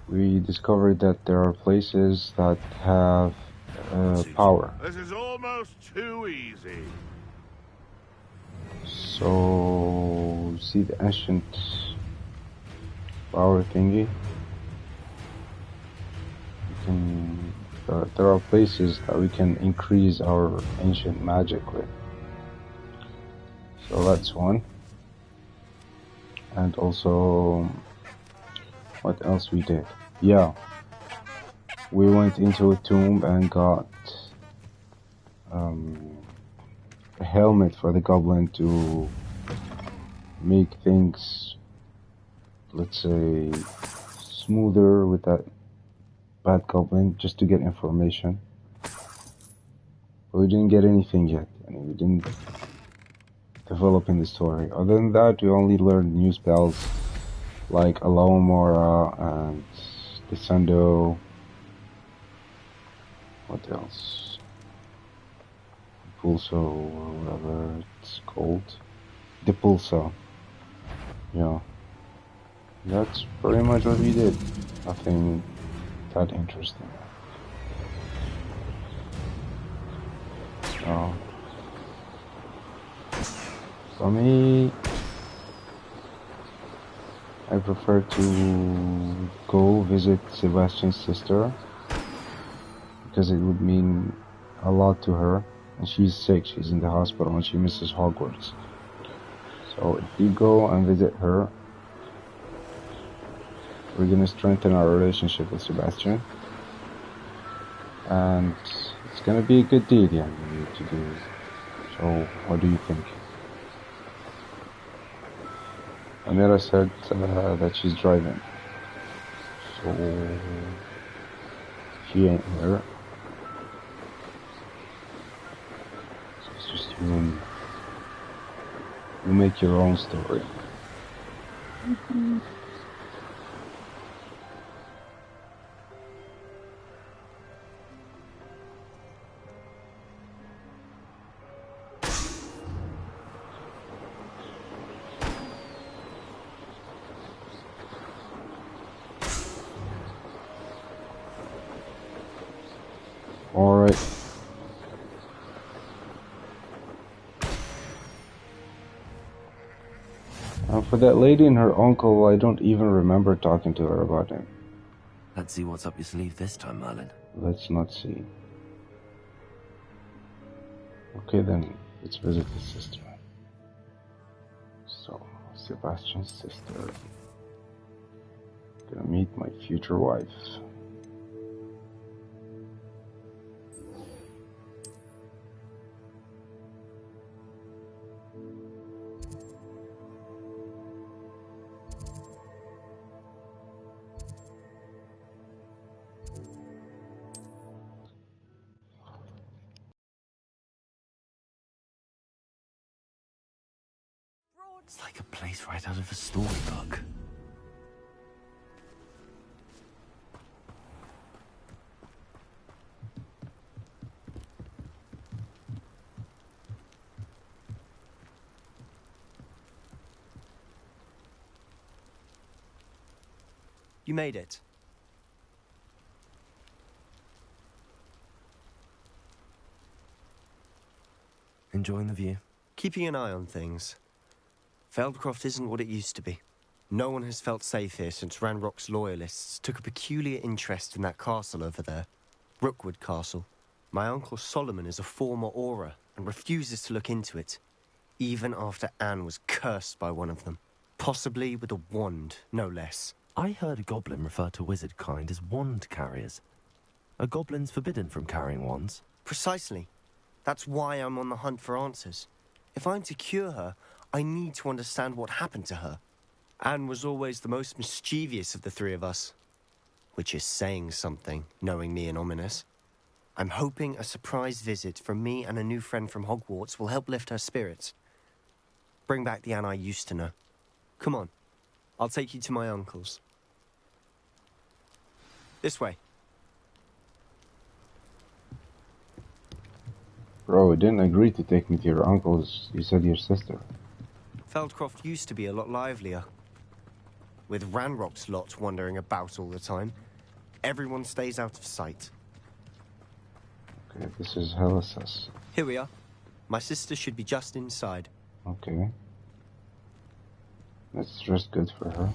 we discovered that there are places that have power. This is almost too easy. So, see the ancient power thingy? There are places that we can increase our ancient magic with. So that's one. And also, what else we did? Yeah, we went into a tomb and got a helmet for the goblin to make things, let's say, smoother with that bad goblin, just to get information. But we didn't get anything yet, and we didn't develop in the story. Other than that, we only learned new spells like Alomora and Descendo. What else? Pulso, or whatever it's called. Depulso. Yeah. That's pretty much what we did. Nothing that interesting. So, for me, I prefer to go visit Sebastian's sister because it would mean a lot to her, and she's sick, she's in the hospital, and she misses Hogwarts. So if we go and visit her, we're gonna strengthen our relationship with Sebastian, and it's gonna be a good deed, yeah, we need to do. So what do you think? Amira said that she's driving, so she ain't here. So it's just you make your own story. Alright. For that lady and her uncle, I don't even remember talking to her about him. Let's see what's up your sleeve this time, Merlin. Let's not see. Okay then, let's visit the sister. So, Sebastian's sister. Gonna meet my future wife. It's like a place right out of a storybook. You made it. Enjoying the view? Keeping an eye on things. Feldcroft isn't what it used to be. No one has felt safe here since Ranrock's loyalists took a peculiar interest in that castle over there. Rookwood Castle. My uncle Solomon is a former Auror and refuses to look into it, even after Anne was cursed by one of them. Possibly with a wand, no less. I heard a goblin refer to wizard kind as wand carriers. Are goblins forbidden from carrying wands? Precisely. That's why I'm on the hunt for answers. If I'm to cure her, I need to understand what happened to her. Anne was always the most mischievous of the three of us. Which is saying something, knowing me and Ominous. I'm hoping a surprise visit from me and a new friend from Hogwarts will help lift her spirits. Bring back the Anne I used to know. Come on, I'll take you to my uncle's. This way. Bro, you didn't agree to take me to your uncle's. You said your sister. Feldcroft used to be a lot livelier. With Ranrock's lot wandering about all the time, everyone stays out of sight. Okay, this is hella sus. Here we are. My sister should be just inside. Okay. That's just good for her.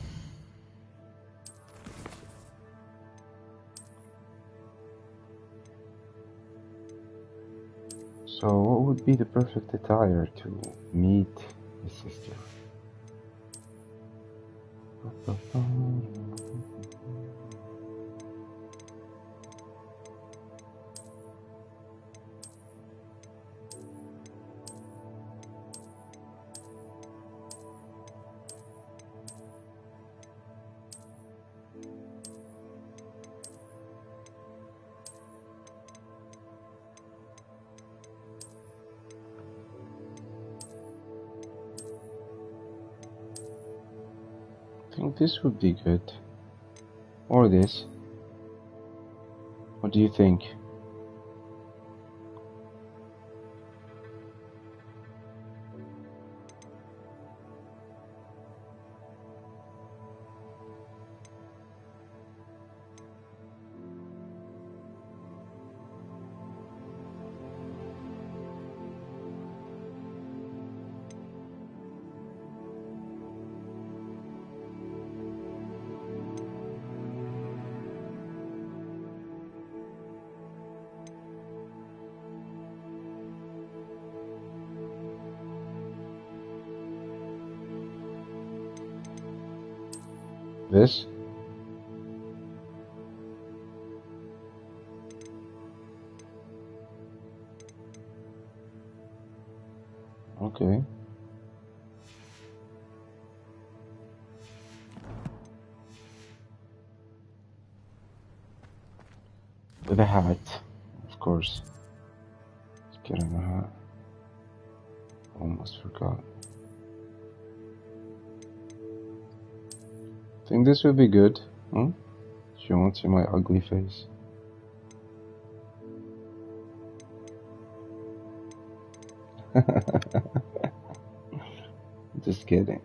So, what would be the perfect attire to meet his sister? I think this would be good. Or this. What do you think? This? Okay. With a hat, of course. Let's get him a hat. Almost forgot. Think this would be good, huh? She won't see my ugly face. Just kidding.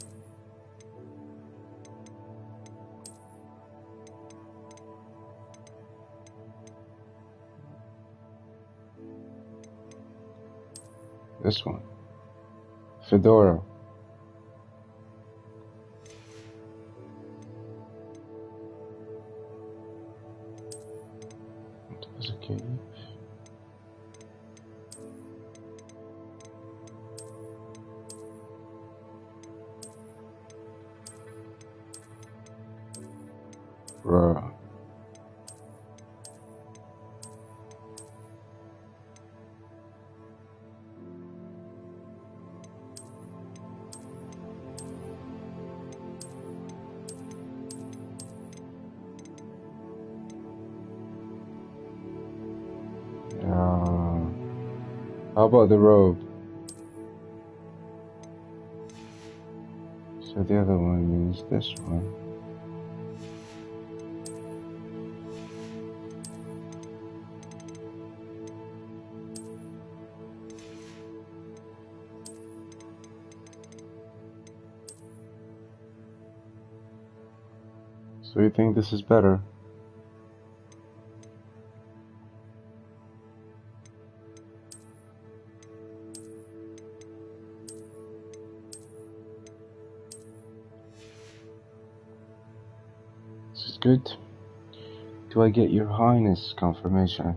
This one. Fedora. There's a cave. Bruh. How about the robe? So the other one is this one. So you think this is better? Good. Do I get your highness confirmation?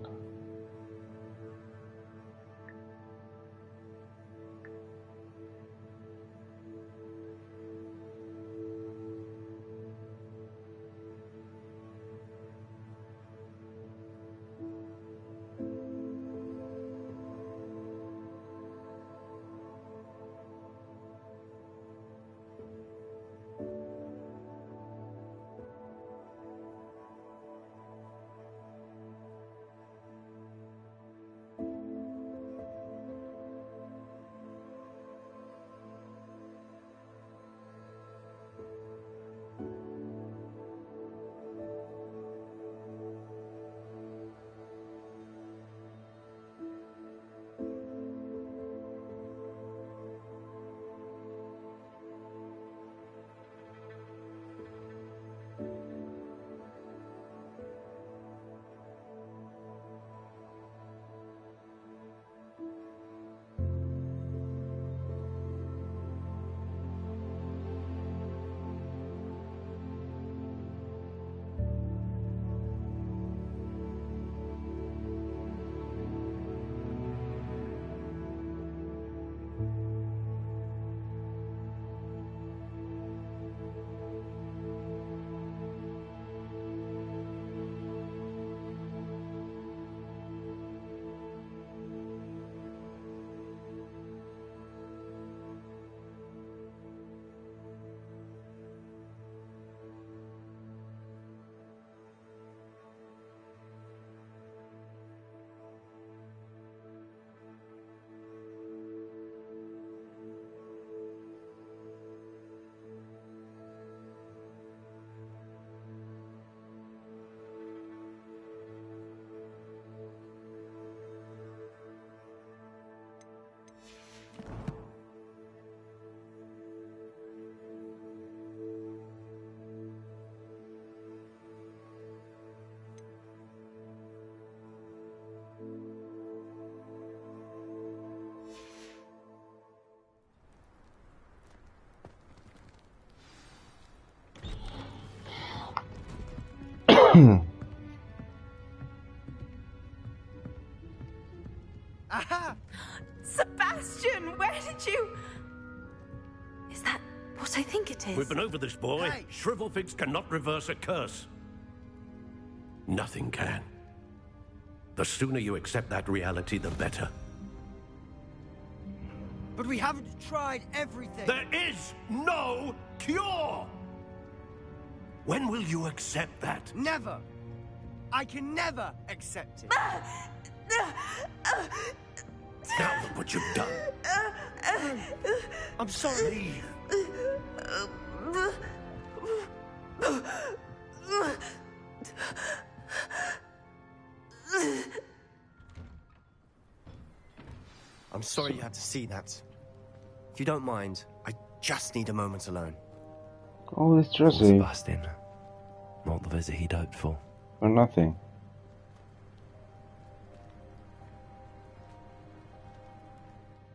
Aha! Sebastian, where did you... Is that what I think it is? We've been over this, boy. Hey. Shrivelfigs cannot reverse a curse. Nothing can. The sooner you accept that reality, the better. But we haven't tried everything. There is no cure! When will you accept that? Never. I can never accept it. Now look what you've done. I'm sorry. I'm sorry you had to see that. If you don't mind, I just need a moment alone. Oh, this Poor Jesse. Sebastian. Not the visit he'd hoped for. Or nothing.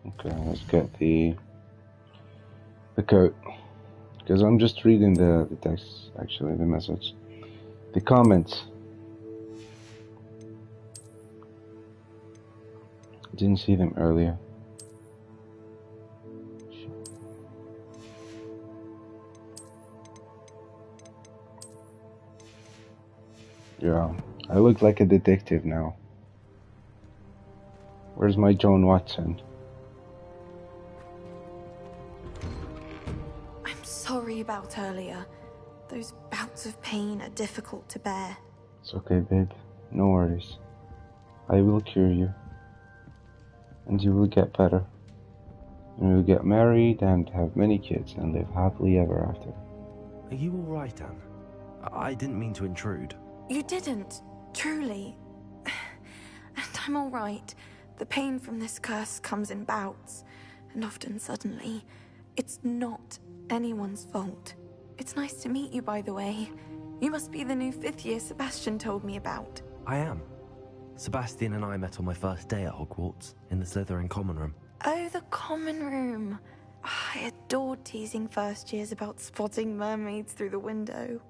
Okay, let's get the code. Because I'm just reading the text, actually, the message. The comments. Didn't see them earlier. Yeah, I look like a detective now. Where's my Joan Watson? I'm sorry about earlier. Those bouts of pain are difficult to bear. It's okay, babe. No worries. I will cure you. And you will get better. And we will get married and have many kids and live happily ever after. Are you alright, Anne? I didn't mean to intrude. You didn't, truly. And I'm all right. The pain from this curse comes in bouts, and often suddenly. It's not anyone's fault. It's nice to meet you, by the way. You must be the new 5th year Sebastian told me about. I am. Sebastian and I met on my first day at Hogwarts, in the Slytherin common room. Oh, the common room. I adored teasing first years about spotting mermaids through the window.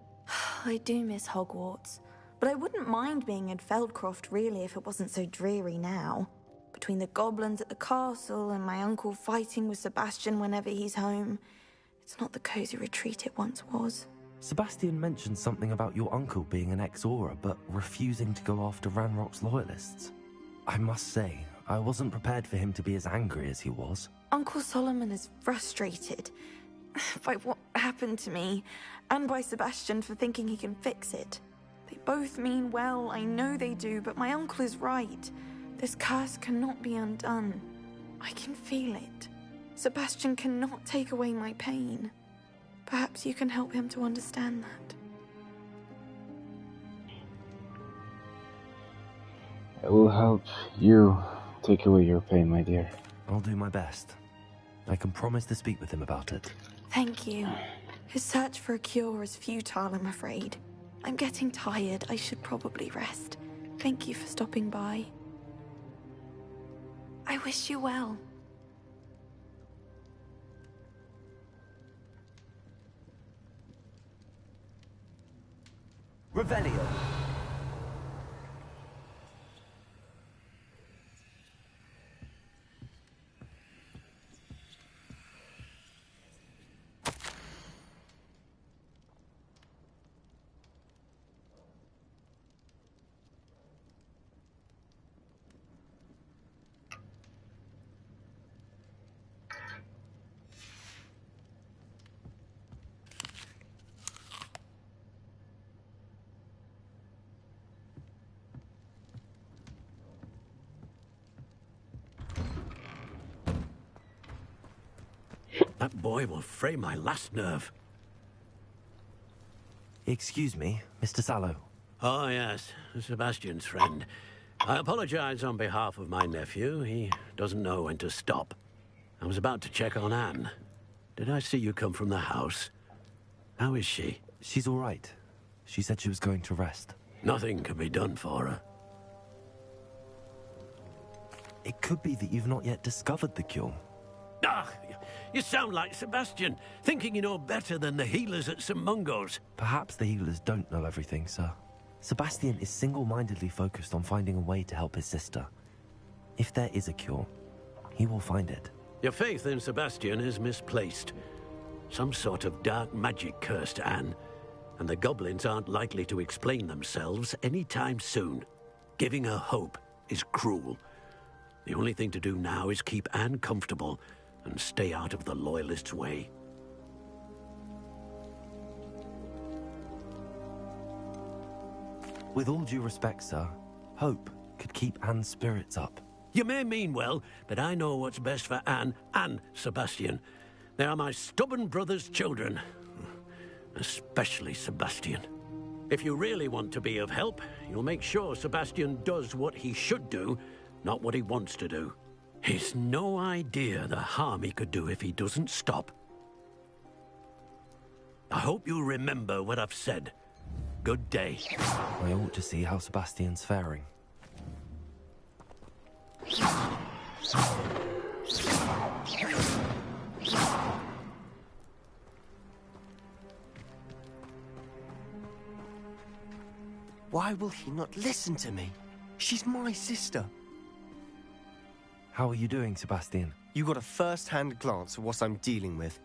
I do miss Hogwarts, but I wouldn't mind being in Feldcroft really if it wasn't so dreary now. Between the goblins at the castle and my uncle fighting with Sebastian whenever he's home, it's not the cozy retreat it once was. Sebastian mentioned something about your uncle being an ex-Auror, but refusing to go after Ranrock's loyalists. I must say, I wasn't prepared for him to be as angry as he was. Uncle Solomon is frustrated by what happened to me, and by Sebastian for thinking he can fix it. They both mean well, I know they do, but my uncle is right. This curse cannot be undone. I can feel it. Sebastian cannot take away my pain. Perhaps you can help him to understand that. I will help you take away your pain, my dear. I'll do my best. I can promise to speak with him about it. Thank you. His search for a cure is futile, I'm afraid. I'm getting tired. I should probably rest. Thank you for stopping by. I wish you well. Revelio. That boy will fray my last nerve. Excuse me, Mr. Sallow. Oh, yes, Sebastian's friend. I apologize on behalf of my nephew. He doesn't know when to stop. I was about to check on Anne. Did I see you come from the house? How is she? She's all right. She said she was going to rest. Nothing can be done for her. It could be that you've not yet discovered the cure. Ah, you sound like Sebastian, thinking you know better than the healers at St. Mungo's. Perhaps the healers don't know everything, sir. Sebastian is single-mindedly focused on finding a way to help his sister. If there is a cure, he will find it. Your faith in Sebastian is misplaced. Some sort of dark magic cursed Anne, and the goblins aren't likely to explain themselves anytime soon. Giving her hope is cruel. The only thing to do now is keep Anne comfortable and stay out of the Loyalists' way. With all due respect, sir, hope could keep Anne's spirits up. You may mean well, but I know what's best for Anne and Sebastian. They are my stubborn brother's children. Especially Sebastian. If you really want to be of help, you'll make sure Sebastian does what he should do, not what he wants to do. He's no idea the harm he could do if he doesn't stop. I hope you remember what I've said. Good day. I ought to see how Sebastian's faring. Why will he not listen to me? She's my sister. How are you doing, Sebastian? You got a first-hand glance of what I'm dealing with.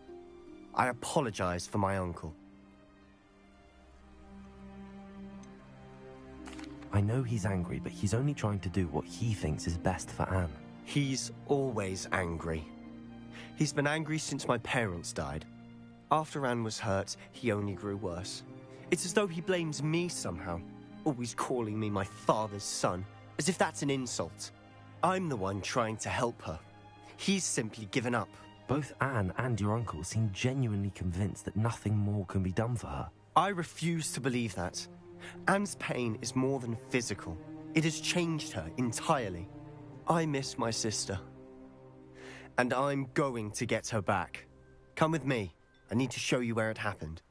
I apologize for my uncle. I know he's angry, but he's only trying to do what he thinks is best for Anne. He's always angry. He's been angry since my parents died. After Anne was hurt, he only grew worse. It's as though he blames me somehow, always calling me my father's son, as if that's an insult. I'm the one trying to help her. He's simply given up. Both Anne and your uncle seem genuinely convinced that nothing more can be done for her. I refuse to believe that. Anne's pain is more than physical. It has changed her entirely. I miss my sister. And I'm going to get her back. Come with me. I need to show you where it happened.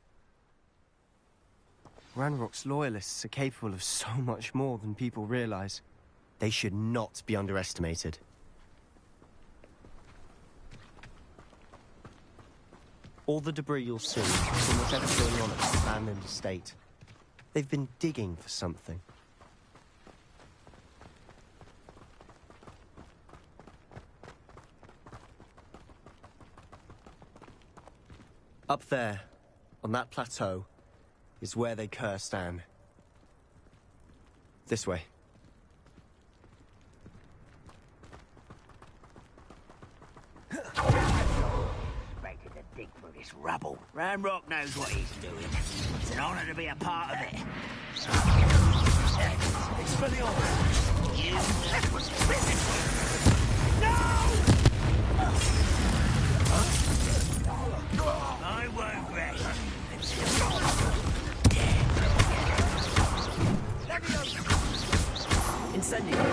Ranrock's loyalists are capable of so much more than people realize. They should not be underestimated. All the debris you'll see from whatever's going on at the abandoned estate. They've been digging for something. Up there, on that plateau, is where they cursed Anne. This way. Expected to dig through this rubble. Ranrock knows what he's doing. It's an honor to be a part of it. Expelliarmus! You left was I won't rest. Incendio.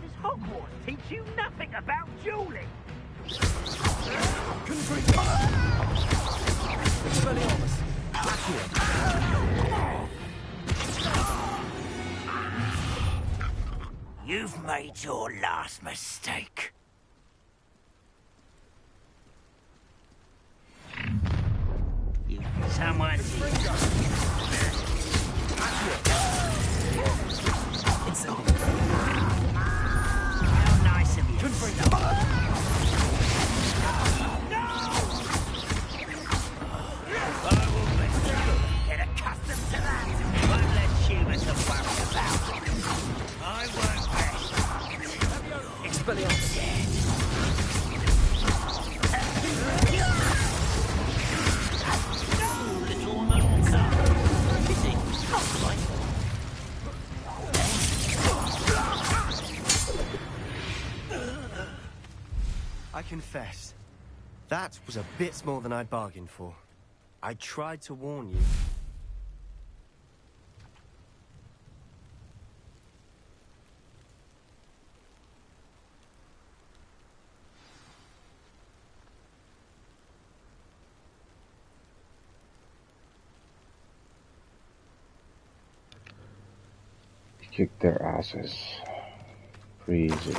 Does Hogwarts teach you nothing about dueling? You've made your last mistake. Someone how nice of you. Get accustomed to that. One less human to worry about. I won't rest. Expelliarmus. Little monster. Is it possible? I confess, that was a bit more than I'd bargained for. I tried to warn you. Kick their asses. Pretty easy.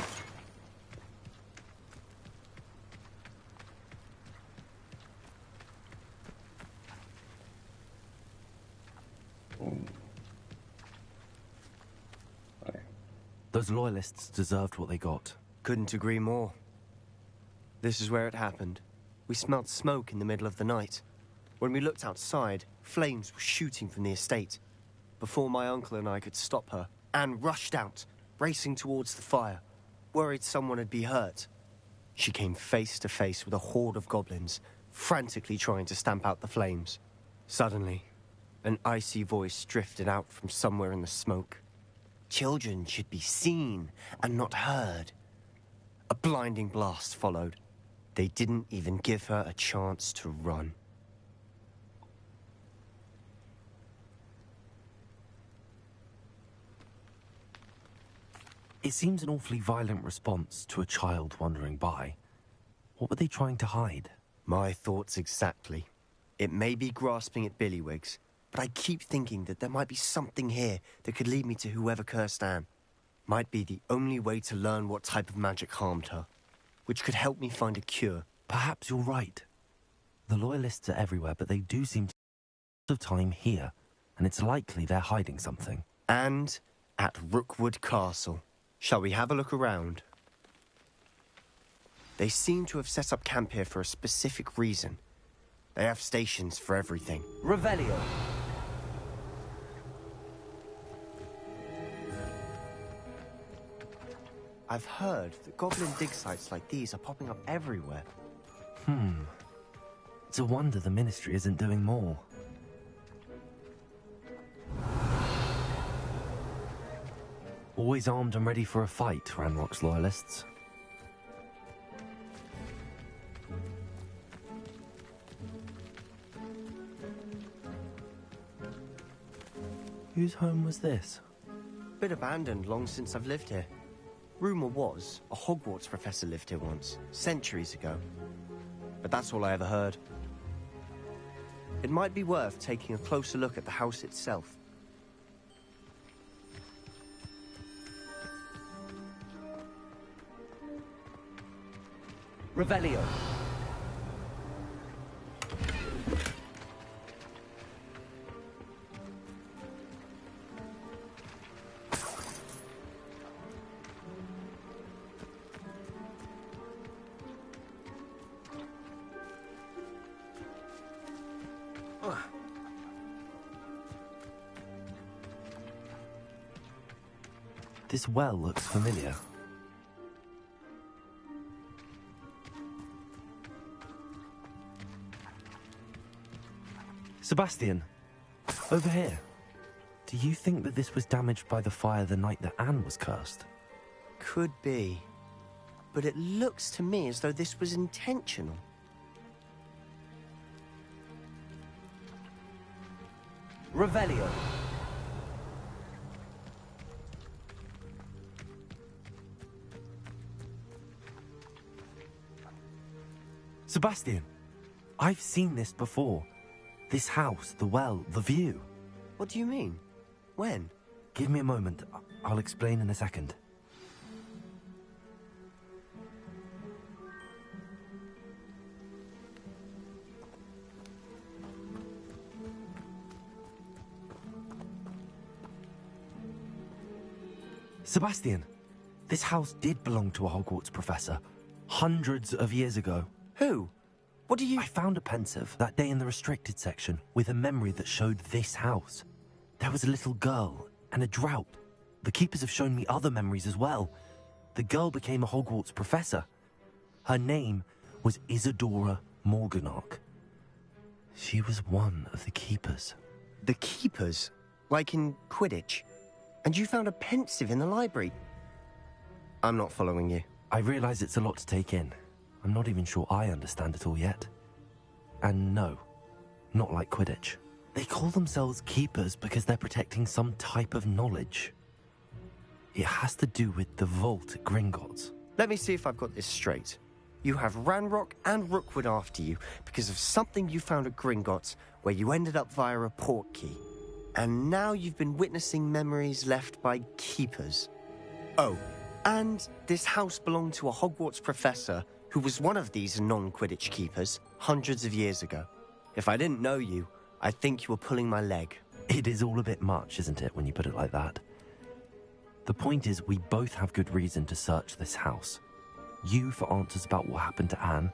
Those loyalists deserved what they got. Couldn't agree more. This is where it happened. We smelled smoke in the middle of the night. When we looked outside, flames were shooting from the estate. Before my uncle and I could stop her, Anne rushed out, racing towards the fire, worried someone had been hurt. She came face to face with a horde of goblins, frantically trying to stamp out the flames. Suddenly, an icy voice drifted out from somewhere in the smoke. Children should be seen and not heard. A blinding blast followed. They didn't even give her a chance to run. It seems an awfully violent response to a child wandering by. What were they trying to hide? My thoughts exactly. It may be grasping at billywhigs, but I keep thinking that there might be something here that could lead me to whoever cursed Anne. Might be the only way to learn what type of magic harmed her, which could help me find a cure. Perhaps you're right. The loyalists are everywhere, but they do seem to have time here, and it's likely they're hiding something. And at Rookwood Castle. Shall we have a look around? They seem to have set up camp here for a specific reason. They have stations for everything. Revelio. I've heard that goblin dig sites like these are popping up everywhere. It's a wonder the Ministry isn't doing more. Always armed and ready for a fight, Ranrock's loyalists. Whose home was this? Bit abandoned long since I've lived here. Rumour was a Hogwarts professor lived here once, centuries ago. But that's all I ever heard. It might be worth taking a closer look at the house itself. Revelio. This well looks familiar. Sebastian, over here. Do you think that this was damaged by the fire the night that Anne was cursed? Could be. But it looks to me as though this was intentional. Revelio. Sebastian, I've seen this before. This house, the well, the view. What do you mean? When? Give me a moment. I'll explain in a second. Sebastian, this house did belong to a Hogwarts professor, hundreds of years ago. Who? What do you... I found a pensive that day in the restricted section with a memory that showed this house. There was a little girl and a drought. The keepers have shown me other memories as well. The girl became a Hogwarts professor. Her name was Isadora Morganach. She was one of the keepers. The keepers? Like in Quidditch? And you found a pensive in the library? I'm not following you. I realize it's a lot to take in. I'm not even sure I understand it all yet. And no, not like Quidditch. They call themselves keepers because they're protecting some type of knowledge. It has to do with the vault at Gringotts. Let me see if I've got this straight. You have Ranrock and Rookwood after you because of something you found at Gringotts where you ended up via a portkey. And now you've been witnessing memories left by keepers. Oh, and this house belonged to a Hogwarts professor who was one of these non-Quidditch keepers hundreds of years ago. If I didn't know you, I'd think you were pulling my leg. It is all a bit much, isn't it, when you put it like that? The point is, we both have good reason to search this house. You for answers about what happened to Anne,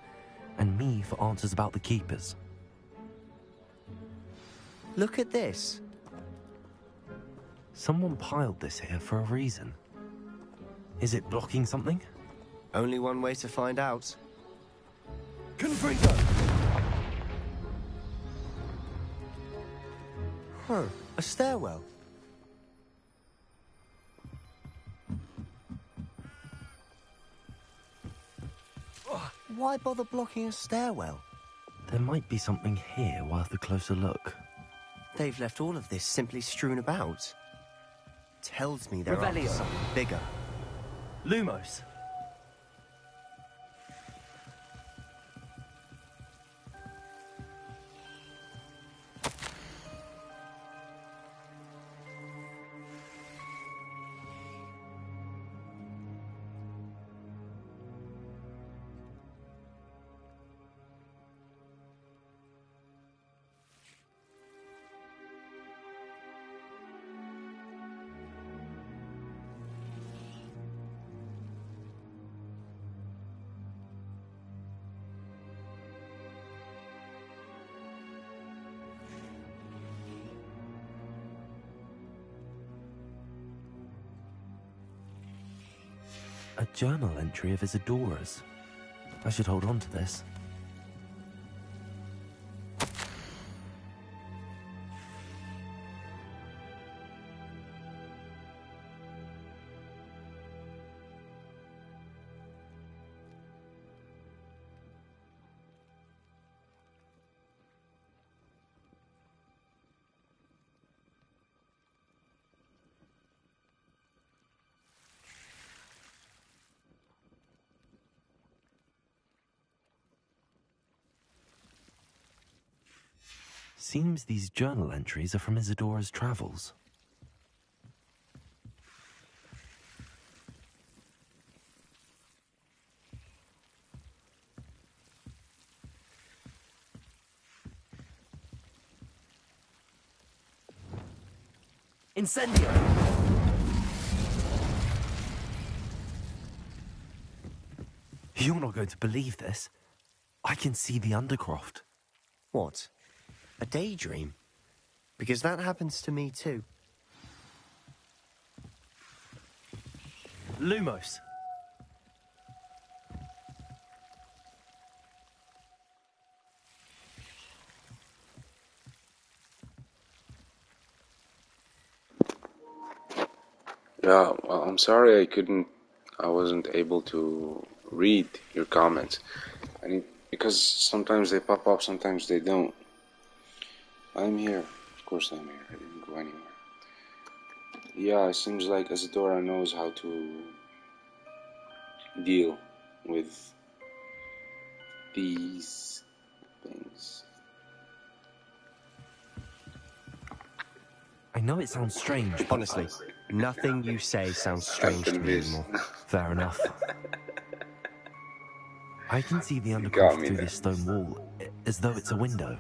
and me for answers about the keepers. Look at this. Someone piled this here for a reason. Is it blocking something? Only one way to find out. Confringo! Huh, a stairwell. Why bother blocking a stairwell? There might be something here worth a closer look. They've left all of this simply strewn about. Tells me they're after something bigger. Lumos. A journal entry of Isadora's. I should hold on to this. Seems these journal entries are from Isadora's travels. Incendio! You're not going to believe this. I can see the Undercroft. What? A daydream? Because that happens to me too. Lumos. Yeah, well, I'm sorry I wasn't able to read your comments. Because sometimes they pop up, sometimes they don't. I'm here. Of course I'm here. I didn't go anywhere. Yeah, it seems like Isadora knows how to deal with these things. I know it sounds strange, but... Honestly, nothing you say sounds strange to me anymore. Fair enough. I can see the got Undercroft me through there. this stone wall, as though it's a window.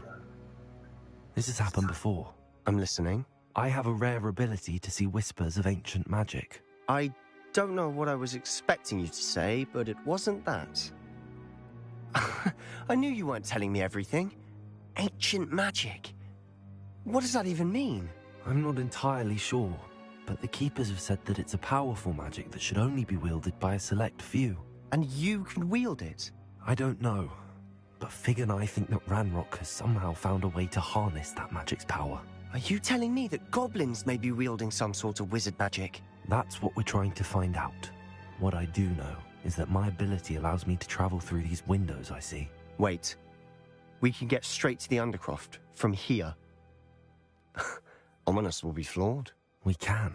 This has happened before. I'm listening. I have a rare ability to see whispers of ancient magic. I don't know what I was expecting you to say, but it wasn't that. I knew you weren't telling me everything. Ancient magic. What does that even mean? I'm not entirely sure, but the Keepers have said that it's a powerful magic that should only be wielded by a select few. And you can wield it? I don't know, but Fig and I think that Ranrock has somehow found a way to harness that magic's power. Are you telling me that goblins may be wielding some sort of wizard magic? That's what we're trying to find out. What I do know is that my ability allows me to travel through these windows I see. Wait. We can get straight to the Undercroft from here. Ominous will be floored. We can.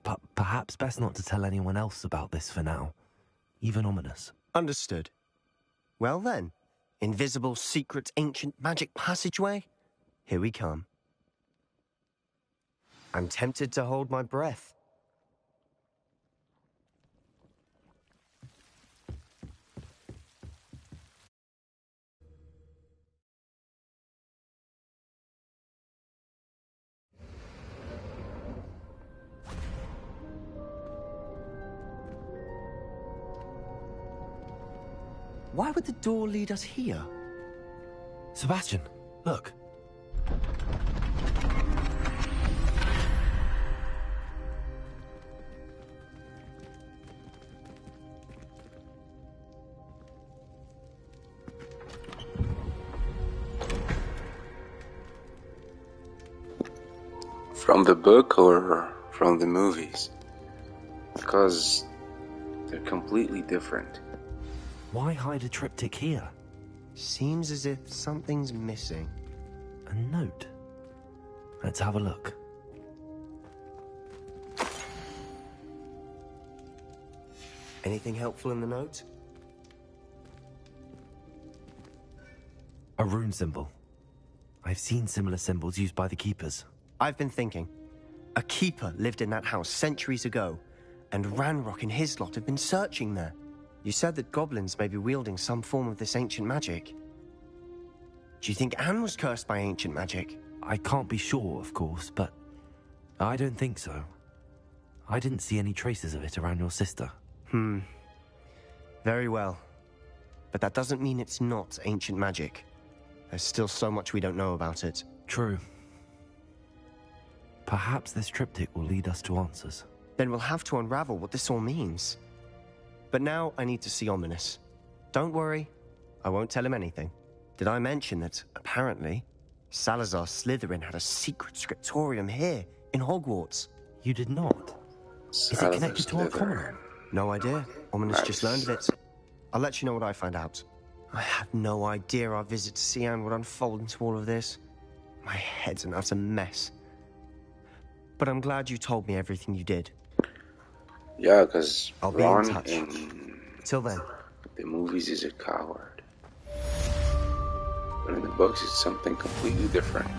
But perhaps best not to tell anyone else about this for now. Even Ominous. Understood. Well then, invisible, secret, ancient magic passageway? Here we come. I'm tempted to hold my breath. Why would the door lead us here? Sebastian, look. From the book or from the movies? Because they're completely different. Why hide a triptych here? Seems as if something's missing. A note. Let's have a look. Anything helpful in the note? A rune symbol. I've seen similar symbols used by the Keepers. I've been thinking. A keeper lived in that house centuries ago, and Ranrock and his lot have been searching there. You said that goblins may be wielding some form of this ancient magic. Do you think Anne was cursed by ancient magic? I can't be sure, of course, but I don't think so. I didn't see any traces of it around your sister. Very well. But that doesn't mean it's not ancient magic. There's still so much we don't know about it. True. Perhaps this triptych will lead us to answers. Then we'll have to unravel what this all means. But now I need to see Ominous. Don't worry, I won't tell him anything. Did I mention that, apparently, Salazar Slytherin had a secret scriptorium here, in Hogwarts? You did not? Is it connected to our common room? No idea. Ominous just learned of it. I'll let you know what I find out. I had no idea our visit to Cian would unfold into all of this. My head's an utter mess. But I'm glad you told me everything you did. Yeah, because I'll be in Ron touch. in Till then. the movies is a coward. But in the books, it's something completely different.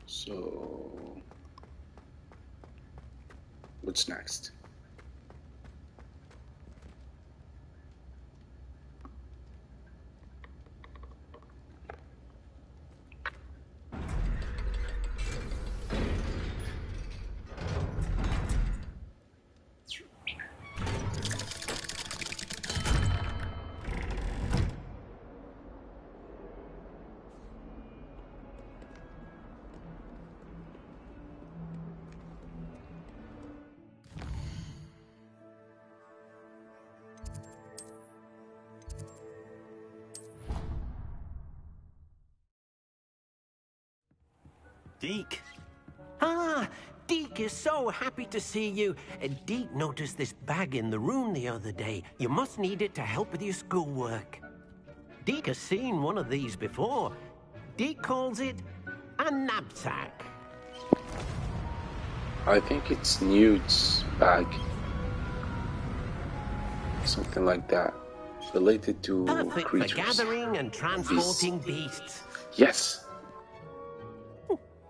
So, what's next? Deke. Ah, Deke is so happy to see you. Deke noticed this bag in the room the other day. You must need it to help with your schoolwork. Deke has seen one of these before. Deke calls it a knapsack. I think it's Newt's bag. Something like that. Related to Perfect creatures. for gathering and transporting beasts. Yes.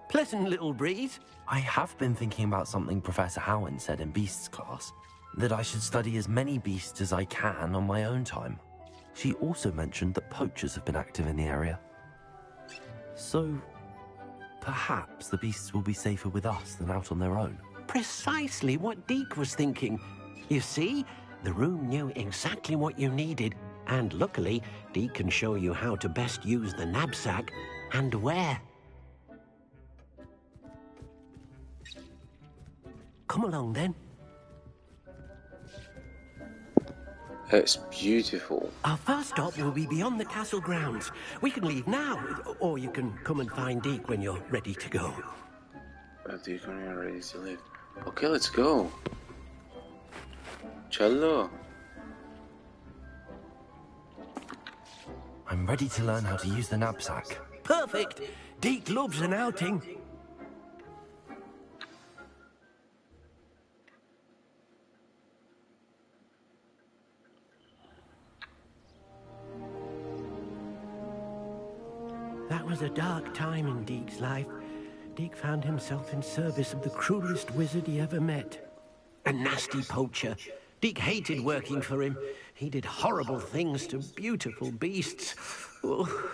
Pleasant little breeze. I have been thinking about something Professor Howen said in Beasts class, that I should study as many beasts as I can on my own time. She also mentioned that poachers have been active in the area. So, perhaps the beasts will be safer with us than out on their own. Precisely what Deke was thinking. You see, the room knew exactly what you needed, and luckily, Deke can show you how to best use the knapsack and where. Come along, then. It's beautiful. Our first stop will be beyond the castle grounds. We can leave now, or you can come and find Deke when you're ready to go. Deke, when you're ready to leave. Okay, let's go. Cello. I'm ready to learn how to use the knapsack. Perfect! Deke loves an outing. That was a dark time in Deke's life. Deke found himself in service of the cruelest wizard he ever met. A nasty poacher. Deke hated working for him. He did horrible things to beautiful beasts. Oh.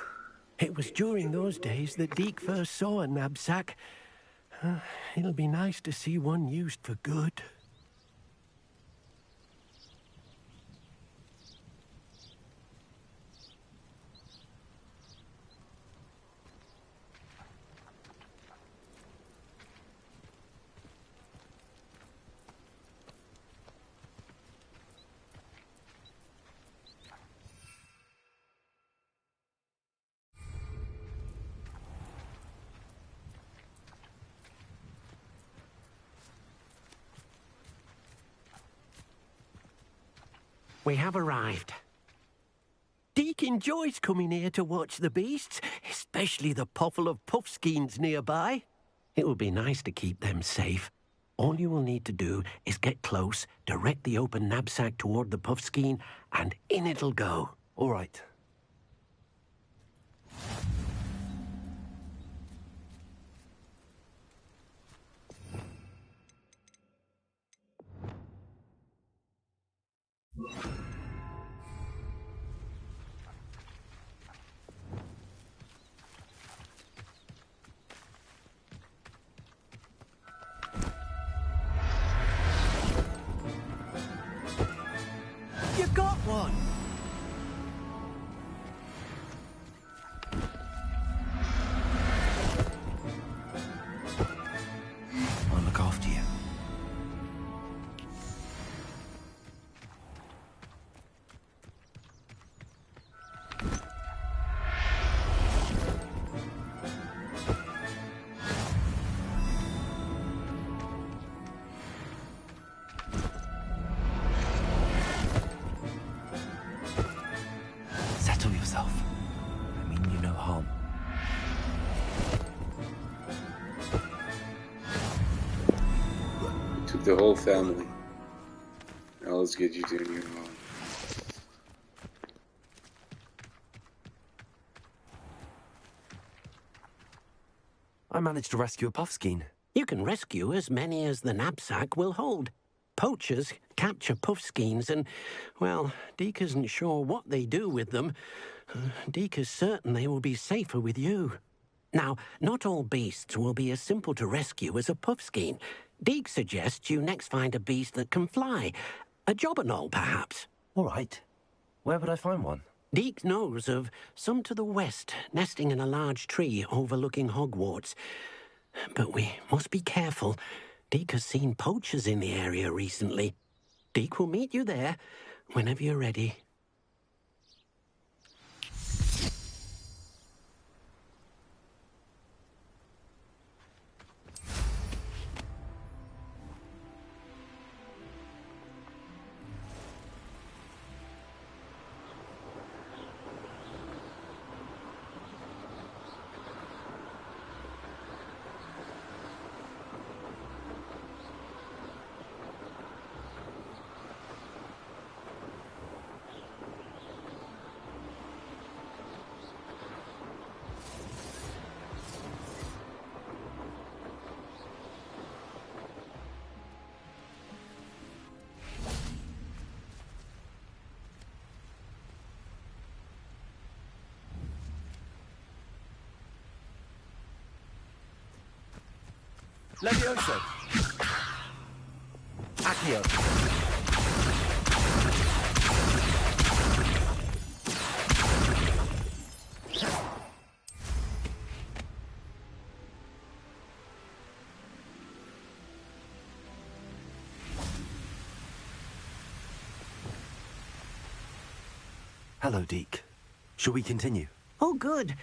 It was during those days that Deke first saw a knapsack. It'll be nice to see one used for good. We have arrived. Deke enjoys coming here to watch the beasts, especially the potful of puffskeins nearby. It will be nice to keep them safe. All you will need to do is get close, direct the open knapsack toward the puffskein, and in it'll go. All right. You got one! I'll look after you. Settle yourself. I mean you no harm. Took the whole family. Now let's get you to your home. I managed to rescue a puffskein. You can rescue as many as the knapsack will hold. Poachers capture puffskeins and, well, Deke isn't sure what they do with them. Deke is certain they will be safer with you. Now, not all beasts will be as simple to rescue as a puffskein. Deke suggests you next find a beast that can fly. A jobberknoll, perhaps. All right. Where would I find one? Deke knows of some to the west, nesting in a large tree overlooking Hogwarts. But we must be careful. Deke has seen poachers in the area recently. Deke will meet you there whenever you're ready. Levioso! Accio! Hello, Deke. Shall we continue? Oh, good.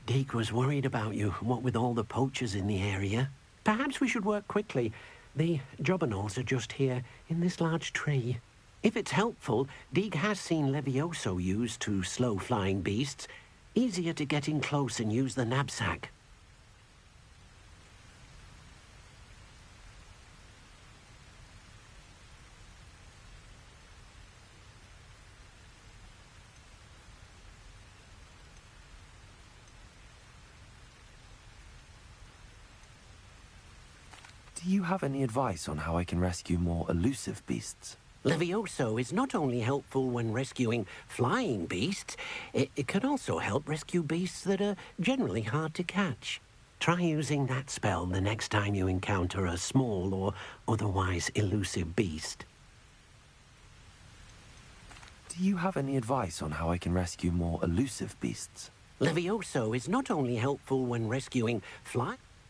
Deke was worried about you, what with all the poachers in the area. Perhaps we should work quickly. The jobberknolls are just here, in this large tree. If it's helpful, Deke has seen Levioso used to slow flying beasts. Easier to get in close and use the knapsack. Do you have any advice on how I can rescue more elusive beasts? Levioso is not only helpful when rescuing flying beasts, it can also help rescue beasts that are generally hard to catch. Try using that spell the next time you encounter a small or otherwise elusive beast. Do you have any advice on how I can rescue more elusive beasts? Levioso is not only helpful when rescuing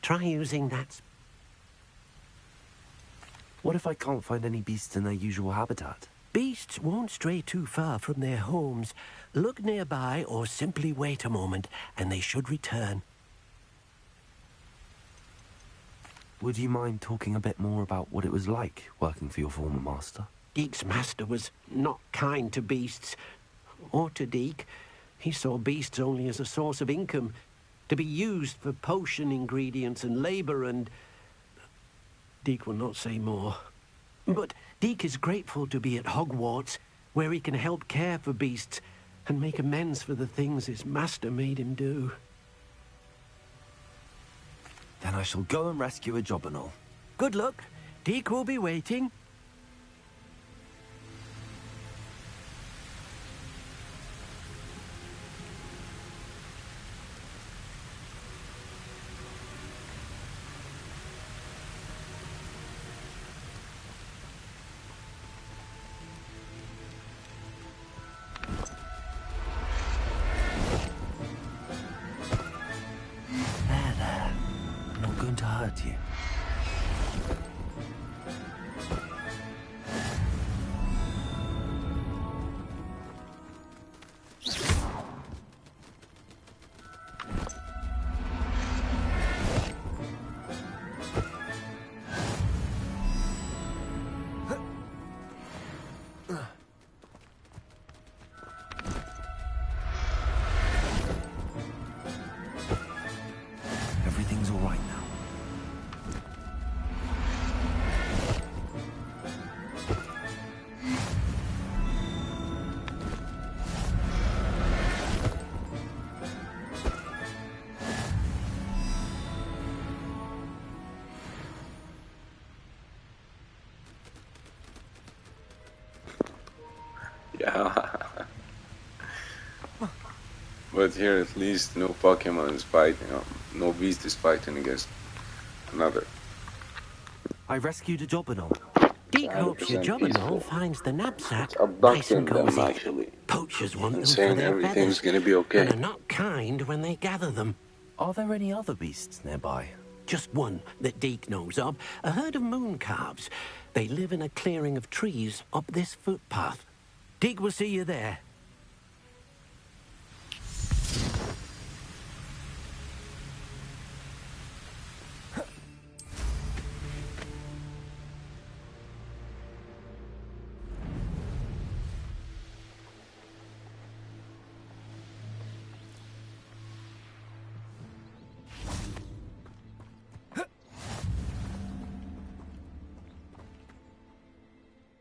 Try using that. What if I can't find any beasts in their usual habitat? Beasts won't stray too far from their homes. Look nearby or simply wait a moment, and they should return. Would you mind talking a bit more about what it was like working for your former master? Deke's master was not kind to beasts, or to Deke. He saw beasts only as a source of income, to be used for potion ingredients and labor, and Deke will not say more. But Deke is grateful to be at Hogwarts, where he can help care for beasts and make amends for the things his master made him do. Then I shall go and rescue a jobberknoll. Good luck. Deke will be waiting. You. Everything's all right now. But here at least no Pokemon is fighting, no beast is fighting against another. I rescued a Jobberknoll. Deke hopes your 100% Jobberknoll peaceful. finds the knapsack It's nice and abducting them, cozy. actually. Poachers want And them for saying their everything's feathers, gonna be and okay. are not kind when they gather them. Are there any other beasts nearby? Just one that Deke knows of, a herd of moon calves. They live in a clearing of trees up this footpath. Deke will see you there.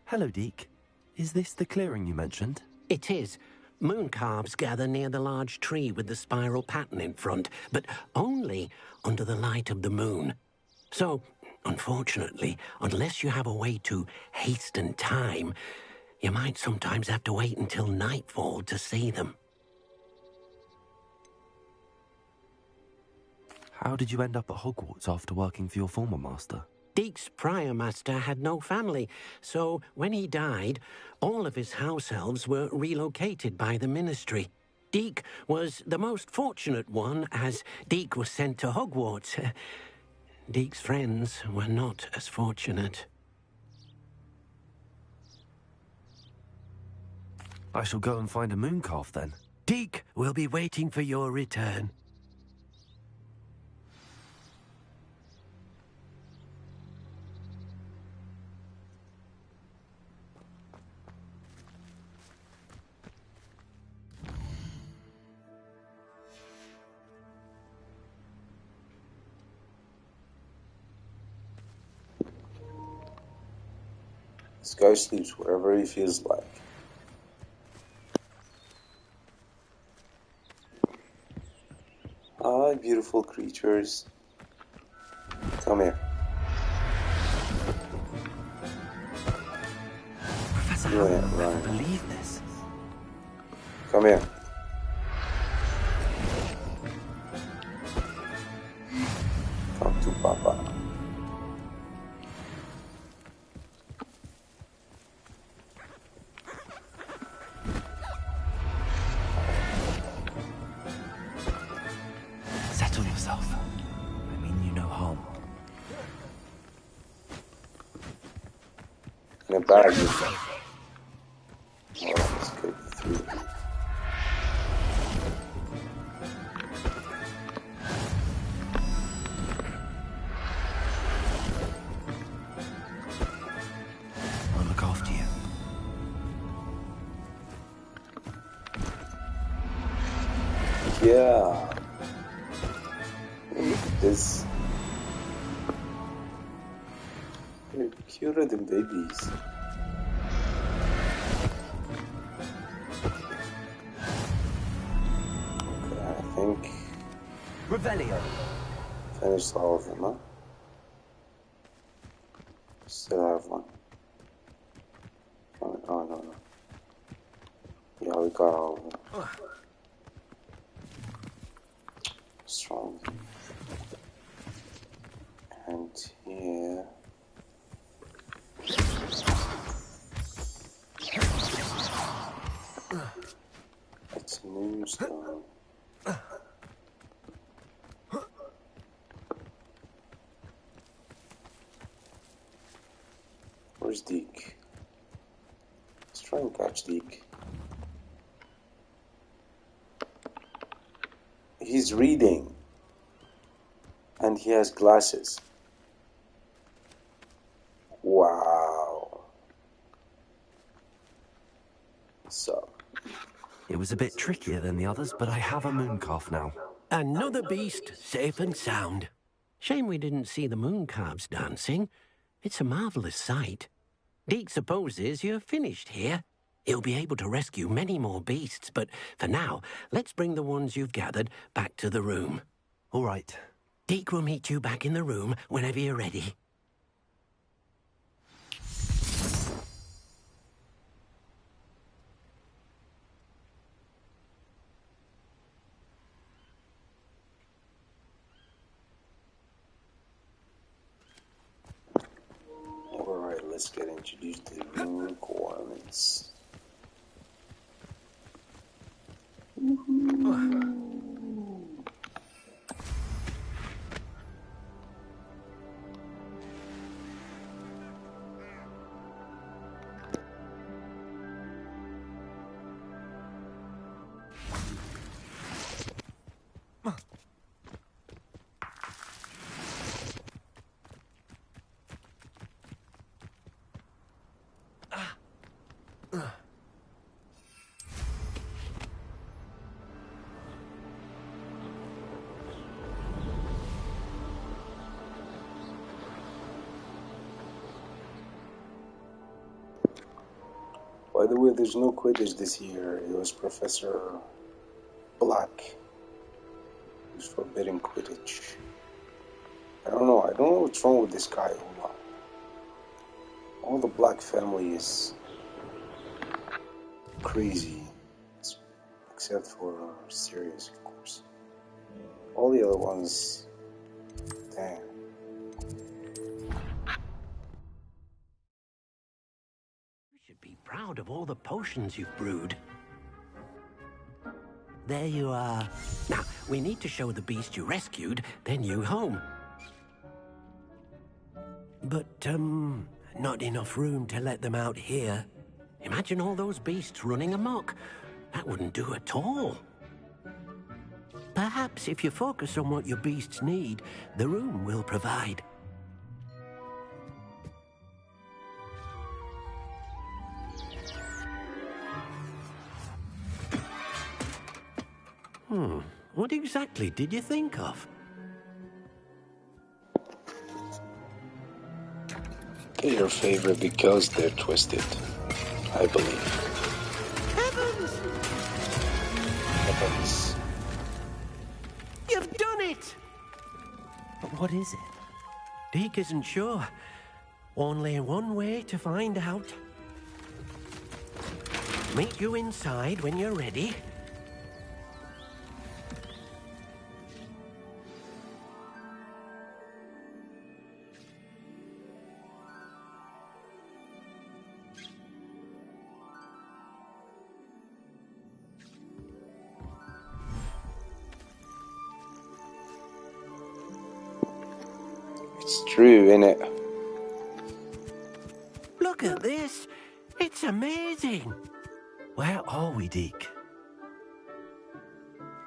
Hello, Deke. Is this the clearing you mentioned? It is. Moon calves gather near the large tree with the spiral pattern in front, but only under the light of the moon. So, unfortunately, unless you have a way to hasten time, you might sometimes have to wait until nightfall to see them. How did you end up at Hogwarts after working for your former master? Deke's prior master had no family, so when he died, all of his house elves were relocated by the ministry. Deke was the most fortunate one, as Deke was sent to Hogwarts. Deke's friends were not as fortunate. I shall go and find a mooncalf then. Deke will be waiting for your return. This guy sleeps wherever he feels like. Hi, beautiful creatures. Come here. Professor You Howard ain't will never right. believe this. Come here. Come to Papa. Settle yourself. I mean you no harm. In a bag with them. Oh, let's go through. I'll look after you. Yeah. Look at this. They're cuter than babies. Okay, I think Revelio. finished all of them, huh? Still have one. Oh, no. Yeah, we got all of them. Strong. And here. It's moonstone. Where's Deke? Let's try and catch Deke. He's reading. And he has glasses. Wow. So. It was a bit trickier than the others, but I have a mooncalf now. Another beast safe and sound. Shame we didn't see the moon calves dancing. It's a marvelous sight. Deke supposes you're finished here. He'll be able to rescue many more beasts, but for now, let's bring the ones you've gathered back to the room. All right. Deke will meet you back in the room whenever you're ready. let's get introduced to the room requirements. By the way, there's no Quidditch this year. It was Professor Black who's forbidding Quidditch. I don't know what's wrong with this guy. All the Black family is crazy, except for Sirius, of course. All the other ones, damn. Be proud of all the potions you've brewed. There you are. Now, we need to show the beast you rescued their new home. But, not enough room to let them out here. Imagine all those beasts running amok. That wouldn't do at all. Perhaps if you focus on what your beasts need, the room will provide. What exactly did you think of? They're your favorite because they're twisted, I believe. Heavens! Heavens. You've done it! But what is it? Deke isn't sure. Only one way to find out. Meet you inside when you're ready. It's true, innit? Look at this. It's amazing. Where are we, Deke?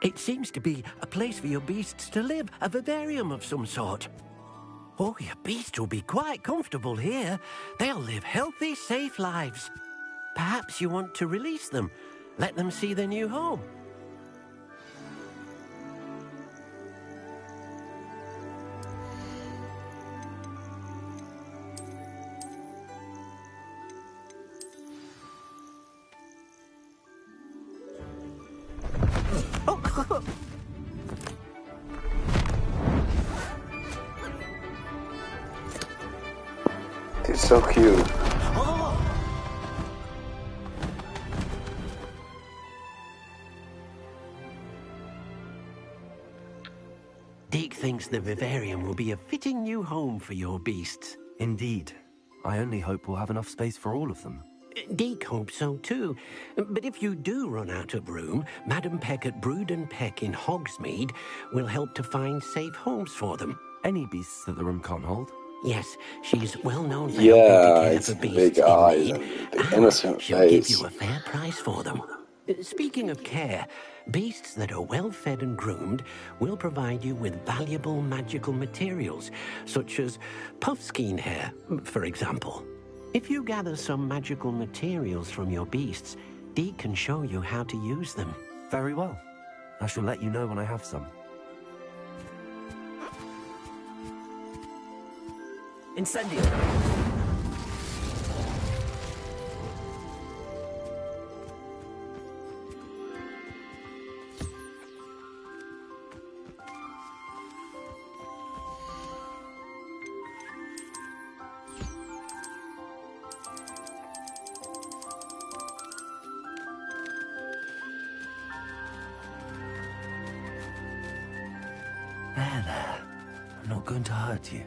It seems to be a place for your beasts to live, a vivarium of some sort. Oh, your beasts will be quite comfortable here. They'll live healthy, safe lives. Perhaps you want to release them, let them see their new home. It's so cute. Deke thinks the vivarium will be a fitting new home for your beasts. Indeed. I only hope we'll have enough space for all of them. Deke hopes so too. But if you do run out of room, Madam Peck at Brood and Peck in Hogsmeade will help to find safe homes for them. Any beasts that the room can't hold? Yes, she's well known for Yeah, helping to care it's for the beasts big in eyes need, and the innocent she'll face. give you a fair price for them. Speaking of care, beasts that are well fed and groomed will provide you with valuable magical materials, such as puffskein hair, for example. If you gather some magical materials from your beasts, Deke can show you how to use them. Very well. I shall let you know when I have some. Incendio! There. I'm not going to hurt you.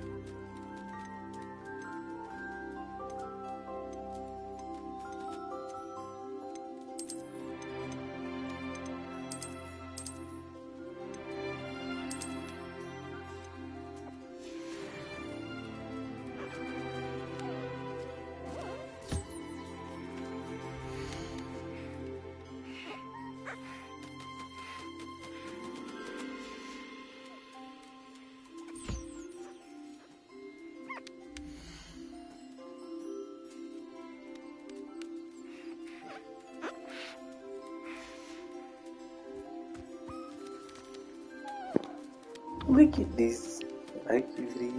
Look at this. Hi, cutie.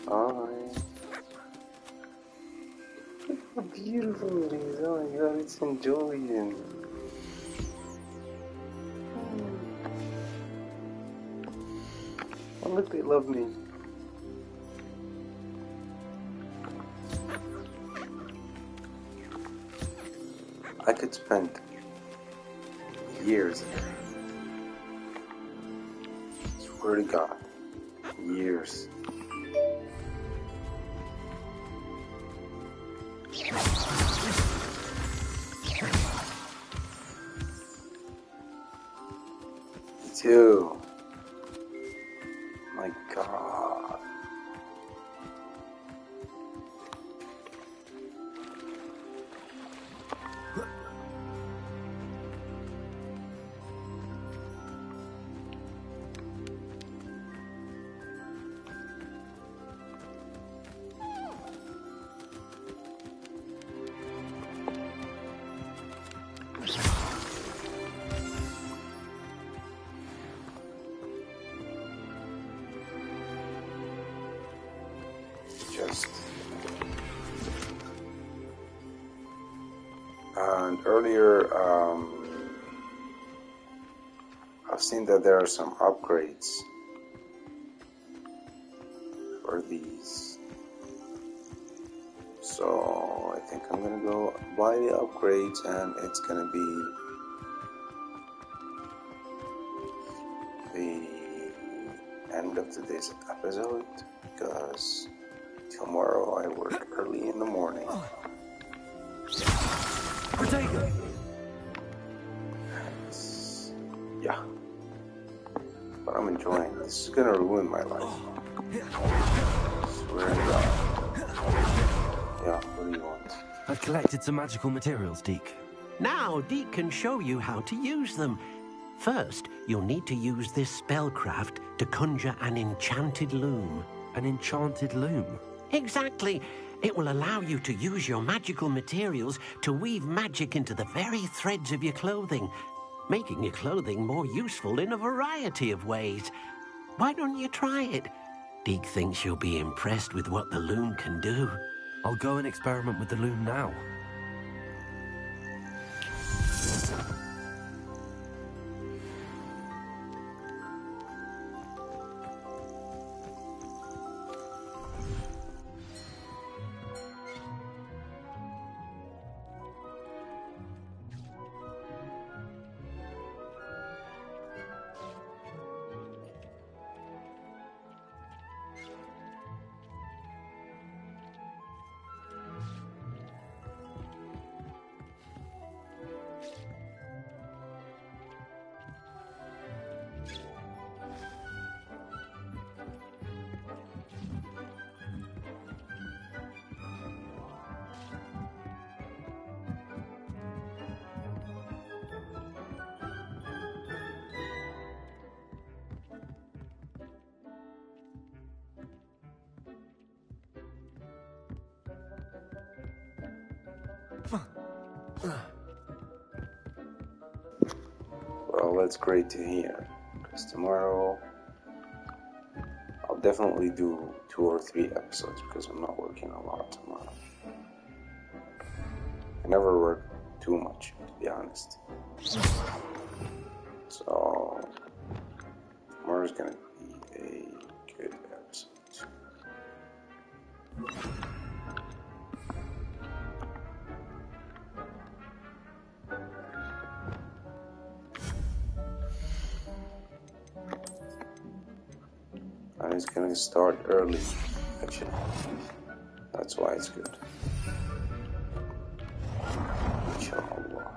Hi. Look how beautiful it is. Oh my god, it's enjoying. Oh, look, they love me. I could spend years there. Swear to God. Years. Me too. My God. And earlier, I've seen that there are some upgrades for these. So I think I'm gonna go buy the upgrades, and it's gonna be the end of today's episode, because tomorrow I work early in the morning. Yeah. But I'm enjoying it. This is gonna ruin my life. Swear to God. Yeah, what do you want? I've collected some magical materials, Deke. Now, Deke can show you how to use them. First, you'll need to use this spellcraft to conjure an enchanted loom. An enchanted loom? Exactly. It will allow you to use your magical materials to weave magic into the very threads of your clothing, making your clothing more useful in a variety of ways. Why don't you try it? Deke thinks you'll be impressed with what the loom can do. I'll go and experiment with the loom now. Well, that's great to hear, because tomorrow I'll definitely do 2 or 3 episodes, because I'm not working a lot tomorrow. I never work too much, to be honest. So tomorrow's gonna be a good episode. And it's gonna start early, actually. That's why it's good. Inshallah.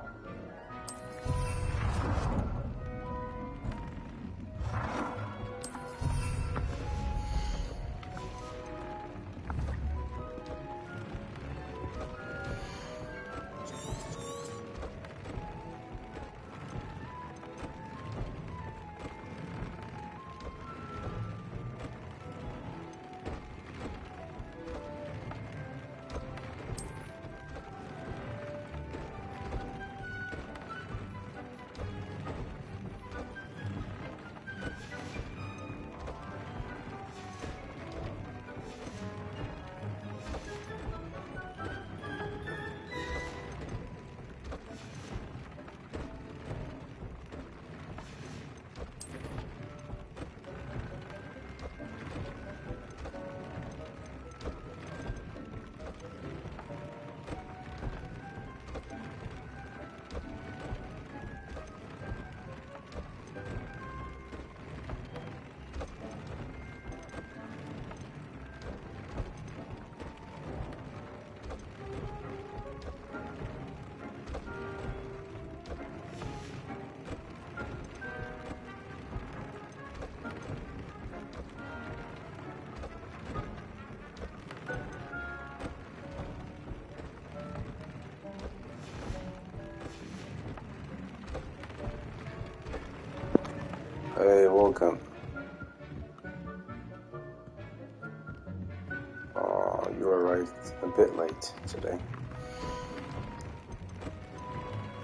you arrived a bit late today.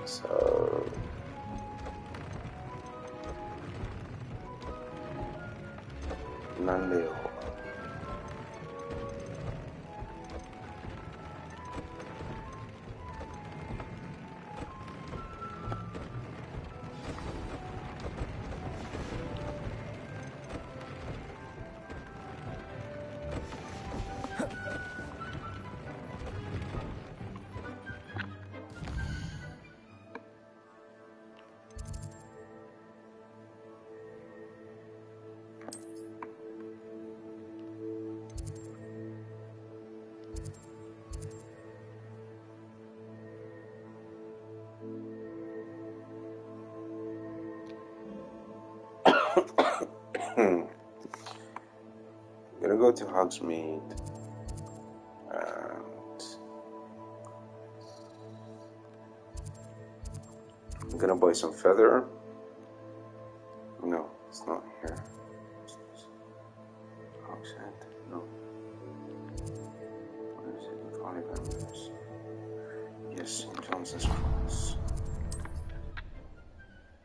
So... Nandeo. I'm gonna go to Hogsmeade and I'm gonna buy some feather. No, it's not here. Hogshead, no. Where is it? 5 embers. Yes, St. Johnson's Cross.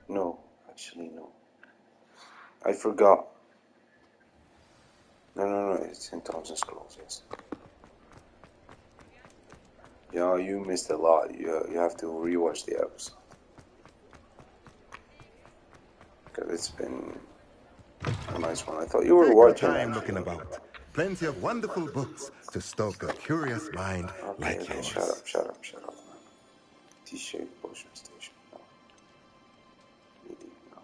No, actually no. I forgot. No, it's St. Thomas's Scrolls, yes. Yeah, you missed a lot. You have to rewatch the episode. Because it's been a nice one. I thought you were Take watching your time actually. looking about. Plenty of wonderful books to stoke a curious mind like yours. Shut up, man. T-shaped potion station. No. Medium, no.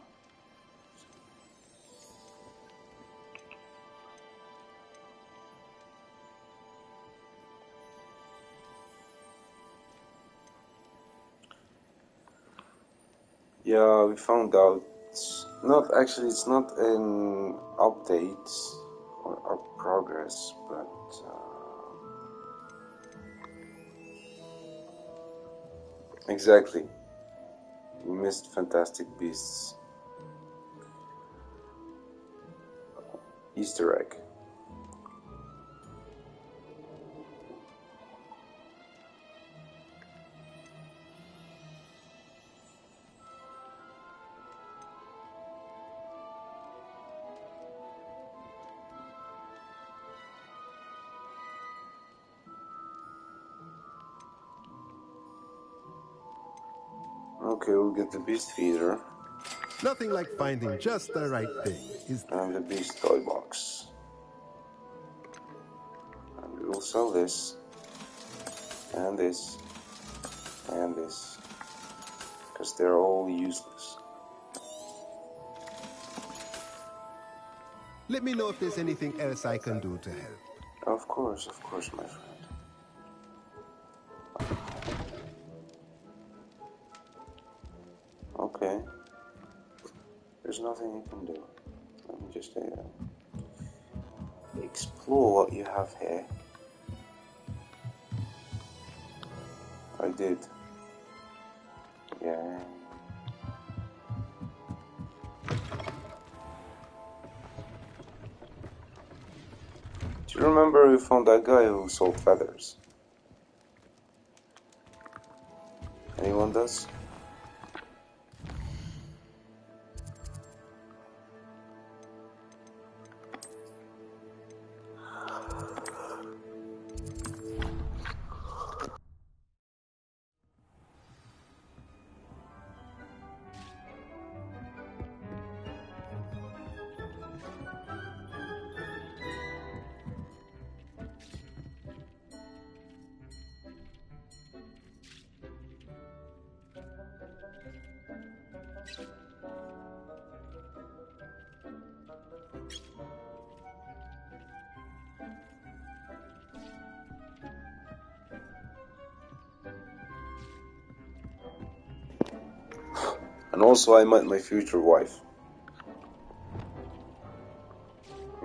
Yeah, we found out. It's not in updates or progress, but exactly. We missed Fantastic Beasts Easter egg. Okay, we'll get the beast feeder. Nothing like finding just the right thing, is there? And the beast toy box. And we will sell this. And this. And this. Because they're all useless. Let me know if there's anything else I can do to help. Of course, my friend. Okay. There's nothing you can do. Let me just explore what you have here. I did. Yeah. Do you remember we found that guy who sold feathers? Anyone does? And also I met my future wife.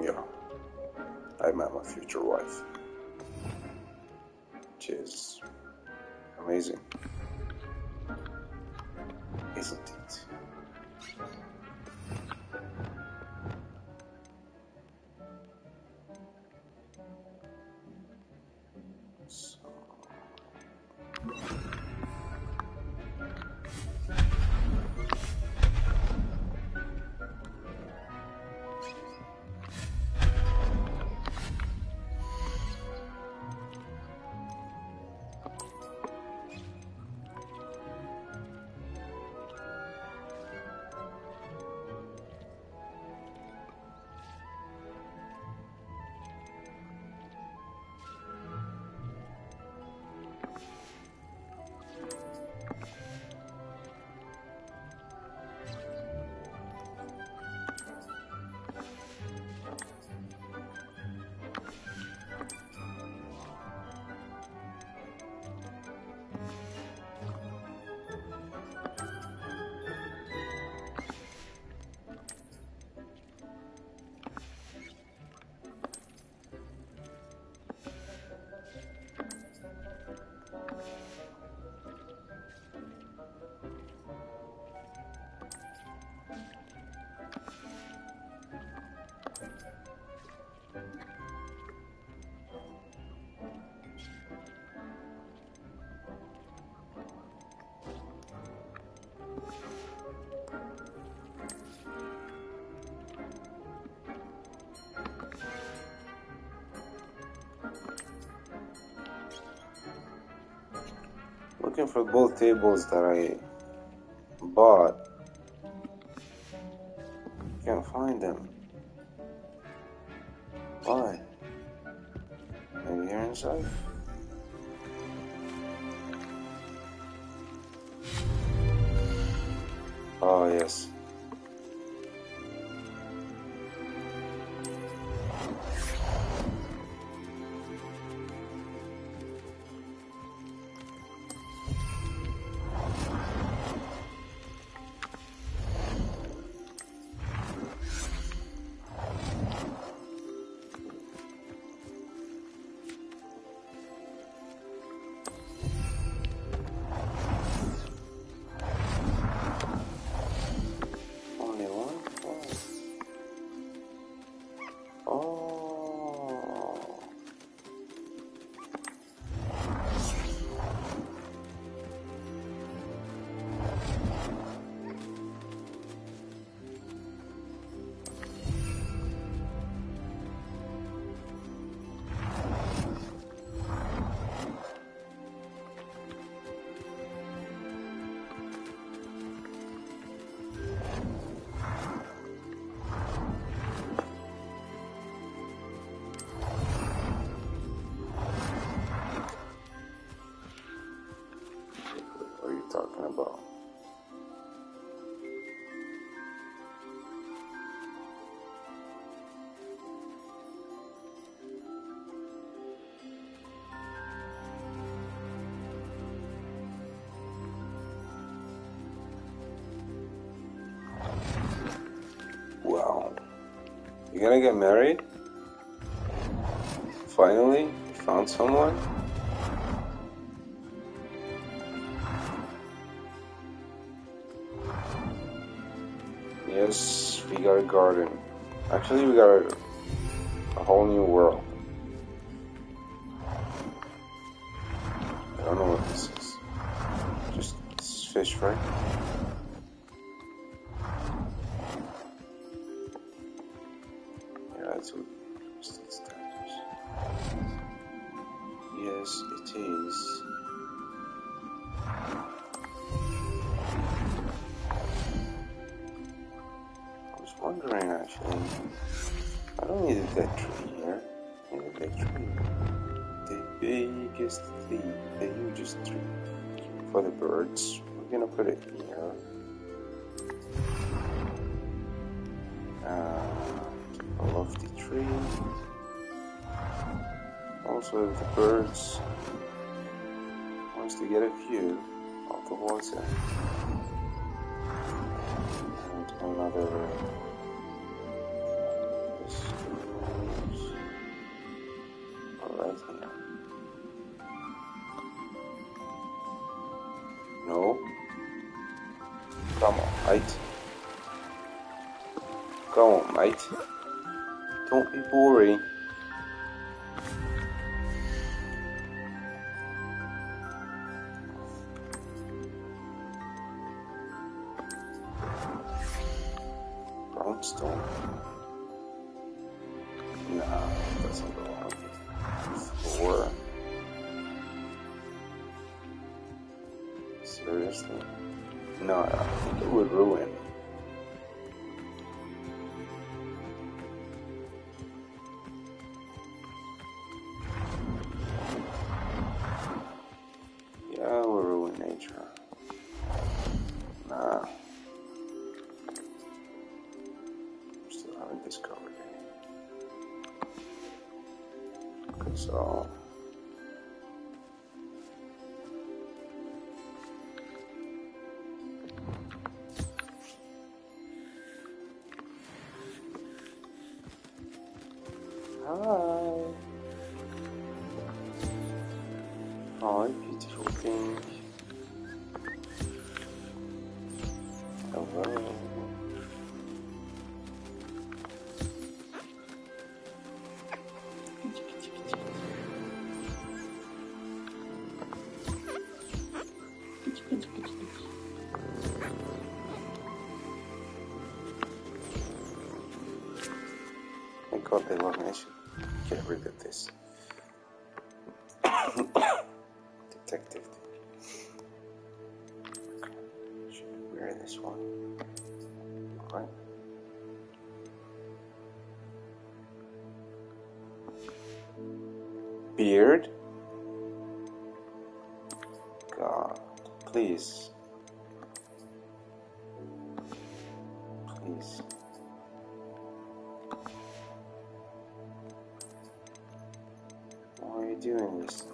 Yeah. I met my future wife. Which is amazing. Isn't it? looking for both tables that I bought. Can't find them. Why? Maybe here inside? Oh, yes. Talking about. Wow. You gonna get married? Finally? You found someone? Yes, we got a garden. Actually, we got a whole new world. I don't know what this is. Just it's fish, right? Yeah, that's what it stands. Yes, it is. Wondering actually, I don't need a dead tree here. I need a dead tree. The biggest tree, the hugest tree. For the birds, we're gonna put it here. A lofty tree. Also, if the birds wants to get a view of the water. And another. Right here. No. Come on, mate. Come on, mate. Don't be boring. Brownstone. Nah, that doesn't go on. Floor. Seriously? No, I think it would ruin. Yeah, it will ruin nature. Nah. Still haven't discovered any. So... Hi. Hi, beautiful thing. Hello. Thank God they love me. I should get rid of this. Detective. one. Alright. Beard? God, please. Please. Why are you doing this to me?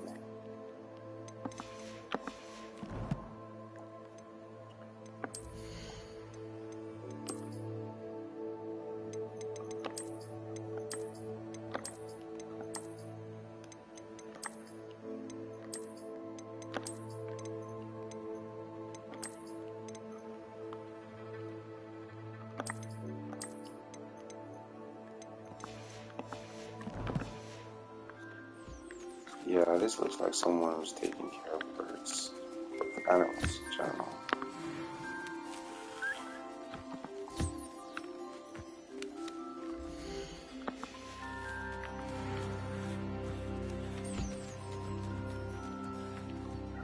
Yeah, this looks like someone who's taking care of birds, animals in general.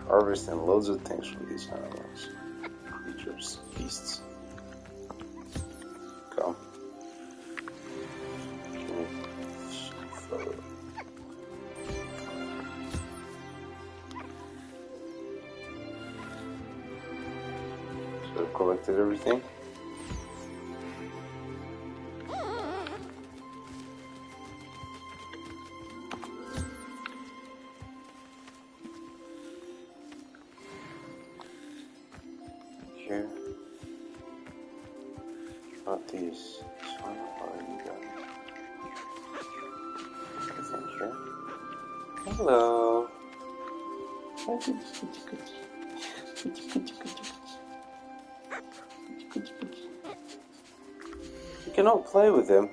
Harvesting loads of things from these animals, creatures, beasts. Come. So I've collected everything. Here. Not these. This one already done. Everything here. Hello. You cannot play with him.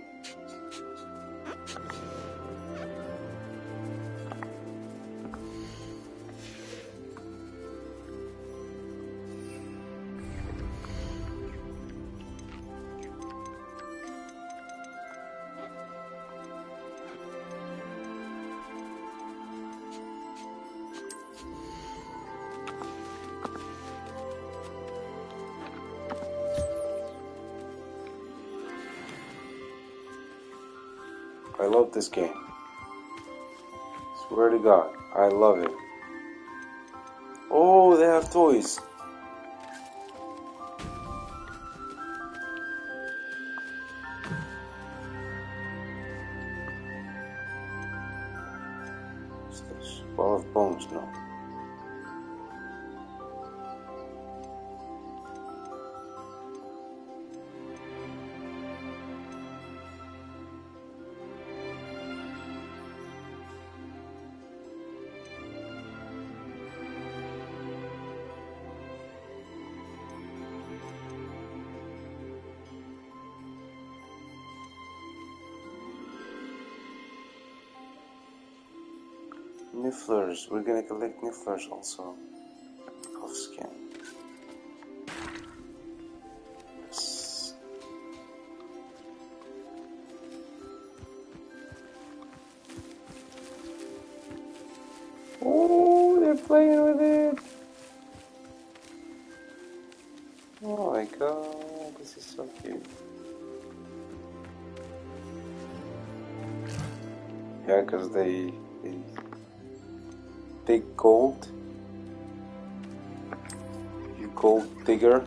I love this game. Swear to God, I love it. Oh, they have toys. What's this? Ball of bones, no. Nifflers. We're gonna collect nifflers also. Off skin. Yes. Oh, they're playing with it. Oh my God, this is so cute. Yeah, because they dig gold. You gold digger.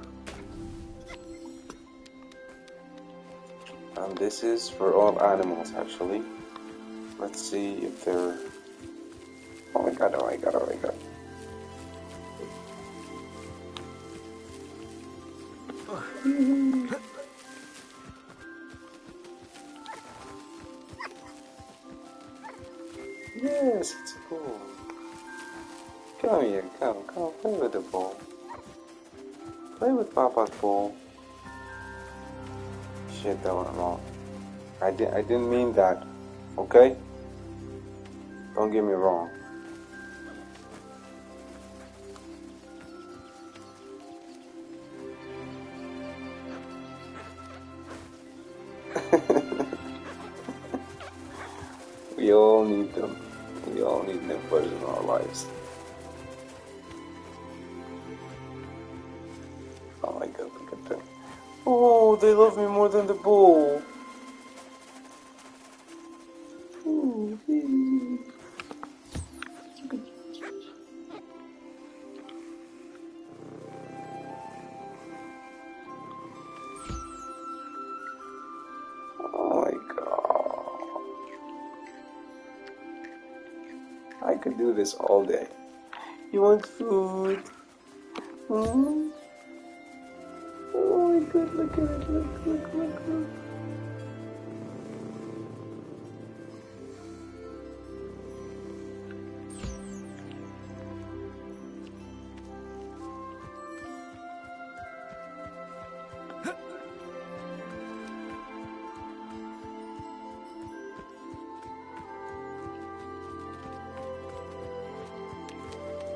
And this is for all animals actually. Let's see if they're... Oh my God, oh my God, oh my God. Yes, it's a ball. Come here, come, play with the ball. Play with Papa's ball. Shit, that went wrong. I didn't mean that, okay? Don't get me wrong. We all need them. We all need nippers in our lives. Oh my God, look at them. they love me more than the bull. Ooh, oh my god. I could do this all day. You want food? Hmm? Oh my god, look at it, look.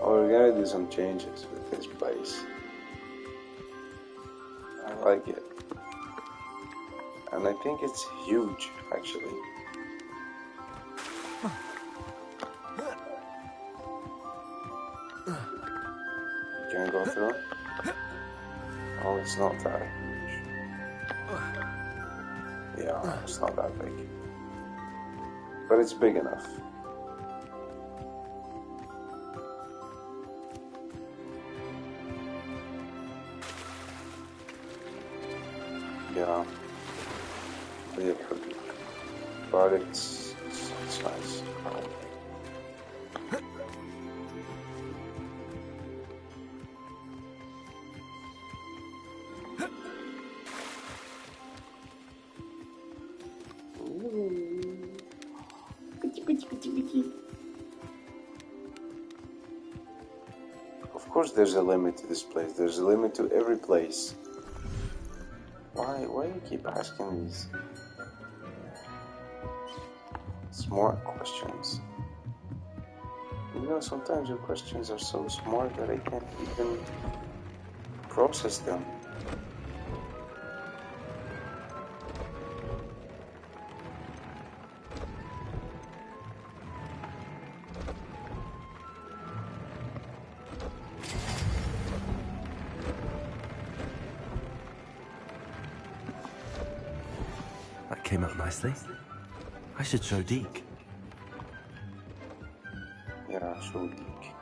Oh, we're gonna do some changes with this place. I like it. And I think it's huge, actually. Can I go through? Oh, it's not that huge. Yeah, it's not that big. But it's big enough. Yeah. Yeah, but it's nice. I like it. Of course there's a limit to this place. There's a limit to every place. Why do you keep asking these smart questions? You know, sometimes your questions are so smart that I can't even process them. That came out nicely. I should show Deke. Yeah, show Deke.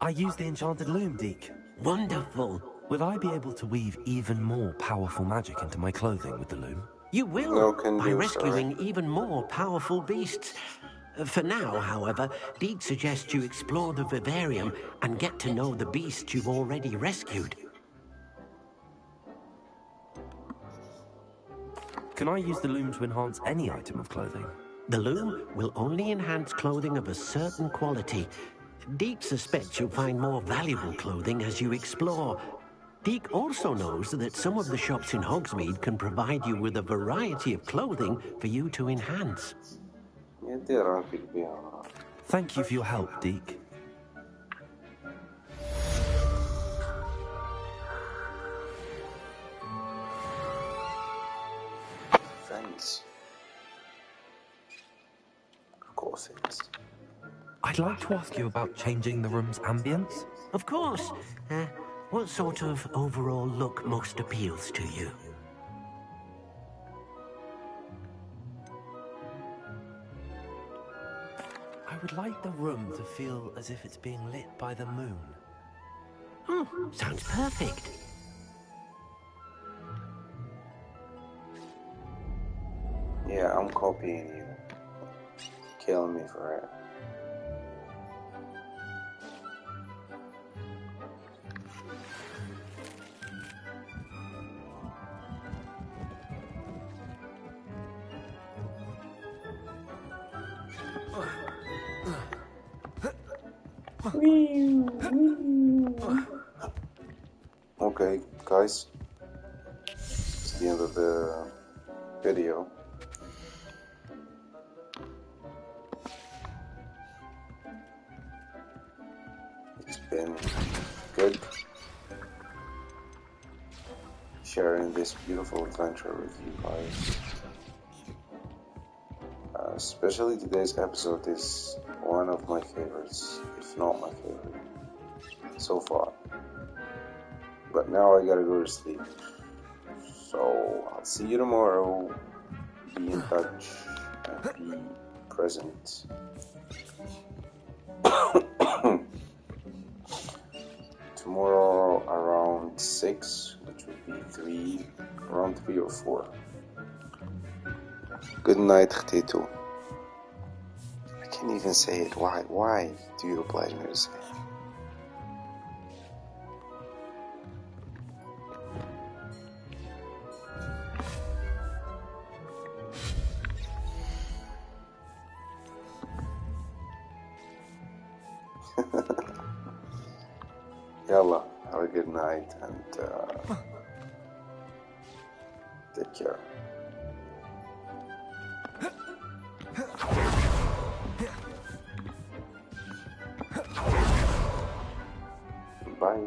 I used the enchanted loom, Deke. Wonderful. Will I be able to weave even more powerful magic into my clothing with the loom? You will, No can by do, rescuing sorry. even more powerful beasts. For now, however, Deke suggests you explore the vivarium and get to know the beasts you've already rescued. Can I use the loom to enhance any item of clothing? The loom will only enhance clothing of a certain quality. Deke suspects you'll find more valuable clothing as you explore. Deke also knows that some of the shops in Hogsmeade can provide you with a variety of clothing for you to enhance. Thank you for your help, Deke. Thanks. Of course it is. I'd like to ask you about changing the room's ambience. Of course. What sort of overall look most appeals to you? I would like the room to feel as if it's being lit by the moon. Sounds perfect. Yeah, I'm copying you. Kill me for it. Okay, guys. It's the end of the video. It's been good sharing this beautiful adventure with you guys. Especially today's episode is one of my favorites, if not my favorite, so far. But now I gotta go to sleep. So I'll see you tomorrow. Be in touch and be present. Tomorrow around 6, which would be around 3 or 4. Good night, Htito. I can't even say it. Why do you oblige me to say it? Yalla, have a good night and take care. Bye.